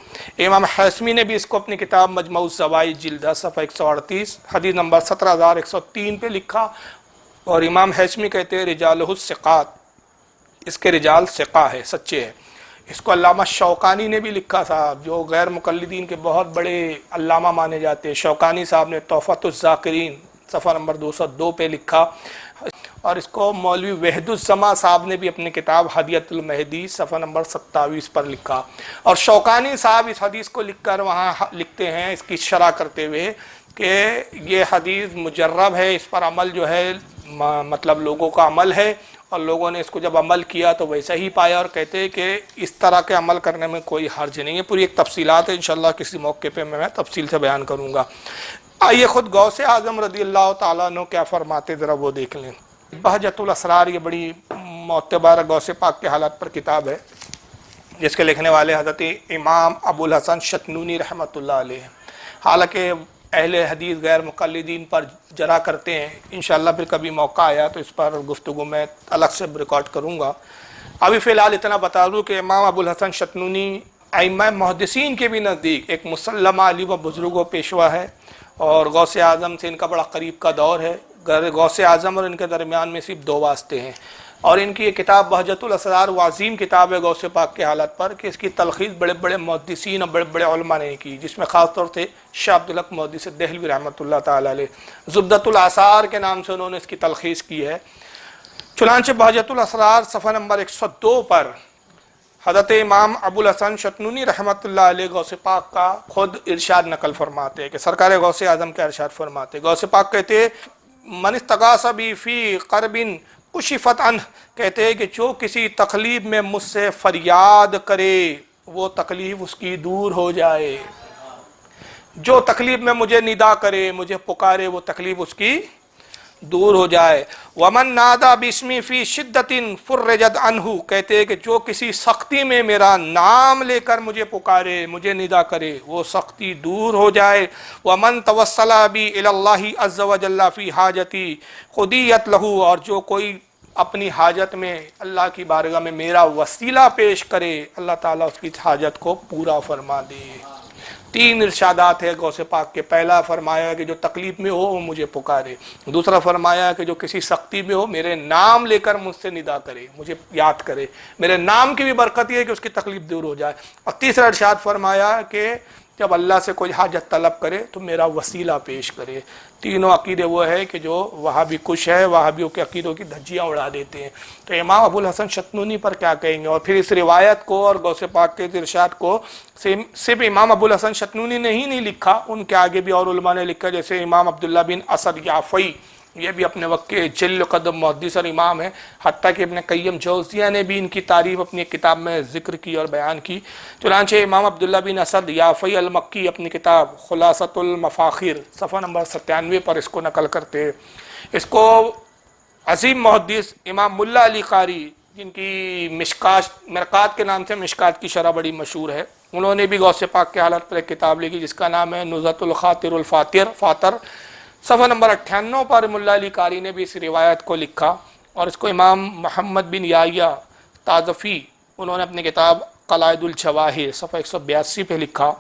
امام حیثمی نے بھی اس کو اپنی کتاب مجموع الزوائد جلد 10 صفحہ 138 حدیث نمبر 17103 پہ لکھا, اور امام حیثمی کہتے ہیں رجالہ الثقات, اس کے رجال ثقہ ہے, سچے ہیں. اس کو علامہ شوکانی نے بھی لکھا صاحب, جو غیر مقلدین کے بہت بڑے علامہ مانے جاتے ہیں. شوکانی صاحب نے تحفۃ الذاکرین صفحہ نمبر 202 پہ لکھا, اور اس کو مولوی وحد الزما صاحب نے بھی اپنی کتاب ہدیۃ المہدی صفحہ نمبر 27 پر لکھا. اور شوکانی صاحب اس حدیث کو لکھ کر وہاں لکھتے ہیں اس کی شرح کرتے ہوئے کہ یہ حدیث مجرب ہے, اس پر عمل جو ہے مطلب لوگوں کا عمل ہے, اور لوگوں نے اس کو جب عمل کیا تو ویسا ہی پایا, اور کہتے ہیں کہ اس طرح کے عمل کرنے میں کوئی حرج نہیں ہے. پوری ایک تفصیلات ہے, انشاءاللہ کسی موقع پہ میں تفصیل سے بیان کروں گا. آئیے خود غوث اعظم رضی اللہ تعالیٰ عنہ کیا فرماتے ذرا وہ دیکھ لیں. بہجت الاسرار یہ بڑی معتبر غوث پاک کے حالات پر کتاب ہے, جس کے لکھنے والے حضرت امام ابو الحسن شتنونی رحمۃ اللہ علیہ. حالانکہ اہل حدیث غیر مقلدین پر جرا کرتے ہیں, انشاءاللہ پھر کبھی موقع آیا تو اس پر گفتگو میں الگ سے ریکارڈ کروں گا. ابھی فی الحال اتنا بتا دوں کہ امام ابو الحسن شتنونی ائمہ محدثین کے بھی نزدیک ایک مسلمہ عالم و بزرگ و پیشوا ہے, اور غوث اعظم سے ان کا بڑا قریب کا دور ہے. غوث اعظم اور ان کے درمیان میں صرف 2 واسطے ہیں, اور ان کی یہ کتاب بہجت الاسرار وہ عظیم کتاب ہے غوث پاک کے حالات پر, کہ اس کی تلخیص بڑے بڑے محدثین اور بڑے بڑے علماء نے کی, جس میں خاص طور سے شاہ عبدالحق محدث دہلوی رحمۃ اللہ تعالی علیہ زبدۃ الآثار کے نام سے انہوں نے اس کی تلخیص کی ہے. چنانچہ بہجت الاسرار صفحہ نمبر 102 پر حضرت امام ابو الحسن شتنونی رحمۃ اللہ علیہ غوث پاک کا خود ارشاد نقل فرماتے ہیں کہ سرکار غوث اعظم کا ارشاد فرماتے. غوث پاک کہتے ہیں من استغاث بی فی قرب کشفت عنہ, کہتے ہیں کہ جو کسی تکلیف میں مجھ سے فریاد کرے وہ تکلیف اس کی دور ہو جائے. جو تکلیف میں مجھے ندا کرے، مجھے پکارے، وہ تکلیف اس کی دور ہو جائے۔ ومن نادا بسمی فی شدت فرجت عنہ، کہتے ہیں کہ جو کسی سختی میں میرا نام لے کر مجھے پکارے، مجھے ندا کرے، وہ سختی دور ہو جائے۔ ومن توسل بی الی اللہ عز وجل فی حاجتی قضیت لہ، اور جو کوئی اپنی حاجت میں اللہ کی بارگاہ میں میرا وسیلہ پیش کرے، اللہ تعالیٰ اس کی حاجت کو پورا فرما دے۔ تین ارشادات ہے غوث پاک کے۔ پہلا فرمایا کہ جو تکلیف میں ہو وہ مجھے پکارے، دوسرا فرمایا کہ جو کسی سختی میں ہو میرے نام لے کر مجھ سے ندا کرے، مجھے یاد کرے۔ میرے نام کی بھی برکت یہ ہے کہ اس کی تکلیف دور ہو جائے۔ اور تیسرا ارشاد فرمایا کہ جب اللہ سے کوئی حاجت طلب کرے تو میرا وسیلہ پیش کرے۔ تینوں عقیدے وہ ہے کہ جو وہابی کش ہے، وہابیوں کے عقیدوں کی دھجیاں اڑا دیتے ہیں۔ تو امام ابو الحسن شتنونی پر کیا کہیں گے؟ اور پھر اس روایت کو اور غوث پاک کے ارشاد کو صرف امام ابو الحسن شتنونی نے ہی نہیں لکھا، ان کے آگے بھی اور علماء نے لکھا، جیسے امام عبداللہ بن اسد یافعی، یہ بھی اپنے وقت کے جل قدم محدث اور امام ہیں، حتیٰ کہ ابن قیم جوزیہ نے بھی ان کی تعریف اپنی کتاب میں ذکر کی اور بیان کی۔ چنانچہ امام عبداللہ بن اسد یافعی المکی اپنی کتاب خلاصۃ المفاخر صفحہ نمبر 97 پر اس کو نقل کرتے ہیں۔ اس کو عظیم محدث امام ملا علی قاری، جن کی مرقات کے نام سے مشکات کی شرح بڑی مشہور ہے، انہوں نے بھی غوث پاک کے حالت پر ایک کتاب لکھی جس کا نام ہے نزہۃ الخاطر الفاتر۔ صفحہ نمبر 98 پر ملا علی قاری نے بھی اس روایت کو لکھا، اور اس کو امام محمد بن یحییٰ تازفی انہوں نے اپنی کتاب قلائد الجواہر صفحہ 182 پہ لکھا۔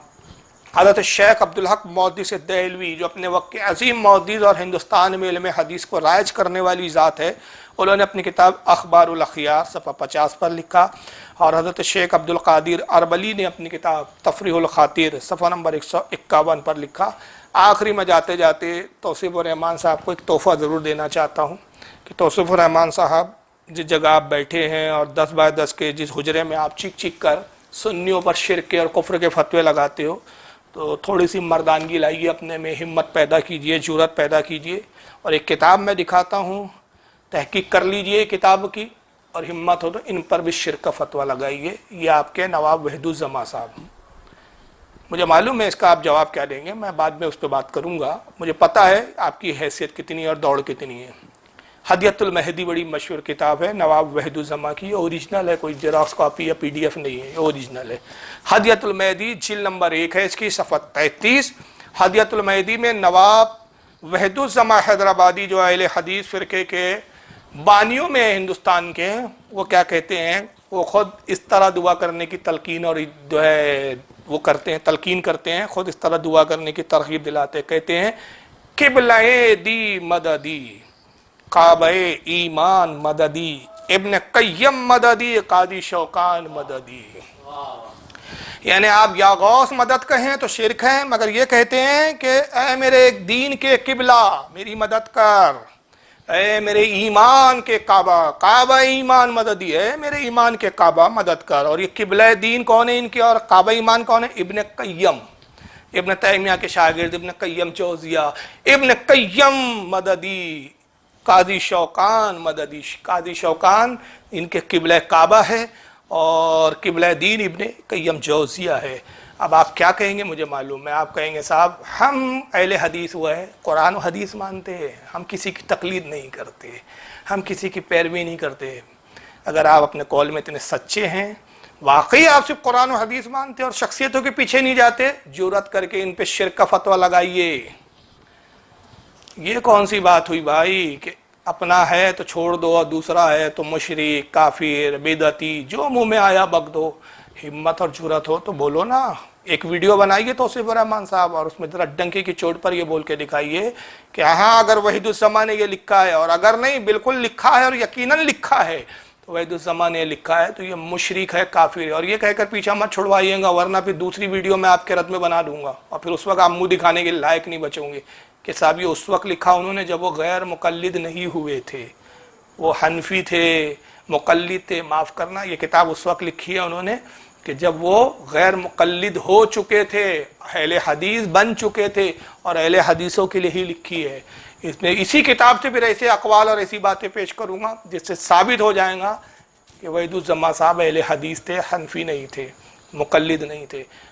حضرت شیخ عبدالحق محدث دہلوی، جو اپنے وقت کے عظیم محدث اور ہندوستان میں علم حدیث کو رائج کرنے والی ذات ہے، انہوں نے اپنی کتاب اخبار الاخیار صفحہ 50 پر لکھا۔ اور حضرت شیخ عبدالقادر اربلی نے اپنی کتاب تفریح الخاطر صفحہ نمبر 151 پر لکھا۔ آخری میں جاتے جاتے توصیف الرحمان صاحب کو ایک تحفہ ضرور دینا چاہتا ہوں کہ توصیف الرحمان صاحب جس جگہ آپ بیٹھے ہیں اور 10x10 کے جس حجرے میں آپ چیک چیک کر سنیوں پر شرک کے اور کفر کے فتوے لگاتے ہو، تو تھوڑی سی مردانگی لائیے اپنے میں، ہمت پیدا کیجئے، جرأت پیدا کیجئے، اور ایک کتاب میں دکھاتا ہوں، تحقیق کر لیجئے کتاب کی، اور ہمت ہو تو ان پر بھی شرک کا فتویٰ لگائیے۔ یہ آپ کے نواب وحید الزماں صاحب، مجھے معلوم ہے اس کا آپ جواب کیا دیں گے، میں بعد میں اس پہ بات کروں گا، مجھے پتہ ہے آپ کی حیثیت کتنی ہے اور دوڑ کتنی ہے۔ ہدیۃ المہدی بڑی مشہور کتاب ہے نواب وحید الزماں کی، یہ اوریجنل ہے، کوئی جیراکس کاپی یا PDF نہیں ہے، یہ اوریجنل ہے۔ ہدیۃ المہدی جلد نمبر 1 ہے اس کی، صفحہ 33۔ ہدیۃ المہدی میں نواب وحید الزماں حیدرآبادی، جو اہل حدیث فرقے کے بانیوں میں ہندوستان کے، وہ کیا کہتے ہیں، وہ خود اس طرح دعا کرنے کی تلقین اور جو ہے وہ کرتے ہیں، تلقین کرتے ہیں، خود اس طرح دعا کرنے کی ترغیب دلاتے ہیں، کہتے ہیں قبلہ دی مددی، کعبہ ایمان مددی، ابن قیم مددی، قاضی شوکان مددی۔ یعنی آپ یا غوث مدد کہیں تو شرک ہیں، مگر یہ کہتے ہیں کہ اے میرے دین کے قبلہ میری مدد کر، اے میرے ایمان کے کعبہ، کعبہ ایمان مددی ہے، میرے ایمان کے کعبہ مدد کر۔ اور یہ قبلہ دین کون ہے ان کی اور کعبہ ایمان کون ہے؟ ابن قیم، ابن تیمیہ کے شاگرد ابن قیم جوزیہ، ابن قیم مددی، قاضی شوکان مددی۔ قاضی شوکان ان کے قبلہ کعبہ ہے اور قبلہ دین ابن قیم جوزیہ ہے۔ اب آپ کیا کہیں گے مجھے معلوم ہے، آپ کہیں گے صاحب ہم اہل حدیث ہوئے ہیں، قرآن و حدیث مانتے ہیں، ہم کسی کی تقلید نہیں کرتے، ہم کسی کی پیروی نہیں کرتے۔ اگر آپ اپنے قول میں اتنے سچے ہیں، واقعی آپ صرف قرآن و حدیث مانتے اور شخصیتوں کے پیچھے نہیں جاتے، جرأت کر کے ان پہ شرک کا فتویٰ لگائیے۔ یہ کون سی بات ہوئی بھائی کہ اپنا ہے تو چھوڑ دو اور دوسرا ہے تو مشرک، کافر، بدعتی، جو منہ میں آیا بک دو۔ ہمت اور جرأت ہو تو بولو نا، ایک ویڈیو بنائیے توصیف الرحمان صاحب اور اس میں ذرا ڈنکے کی چوٹ پر یہ بول کے دکھائیے کہ ہاں اگر وحید الزماں نے یہ لکھا ہے، اور اگر نہیں بالکل لکھا ہے اور یقیناً لکھا ہے تو وحید الزماں نے لکھا ہے تو یہ مشرک ہے، کافر ہے، اور یہ کہہ کر پیچھا مت چھڑوائیے گا، ورنہ پھر دوسری ویڈیو میں آپ کے رد میں بنا دوں گا اور پھر اس وقت آپ منہ دکھانے کے لائق نہیں بچوں گے کہ صاحب یہ اس وقت لکھا انہوں نے جب وہ غیر مقلد نہیں ہوئے تھے، وہ حنفی تھے، مقلد تھے۔ معاف کرنا، یہ کتاب اس وقت لکھی ہے انہوں نے کہ جب وہ غیر مقلد ہو چکے تھے، اہل حدیث بن چکے تھے، اور اہل حدیثوں کے لیے ہی لکھی ہے۔ اس میں اسی کتاب سے پھر ایسے اقوال اور ایسی باتیں پیش کروں گا جس سے ثابت ہو جائے گا کہ وحید الزماں صاحب اہل حدیث تھے، حنفی نہیں تھے، مقلد نہیں تھے۔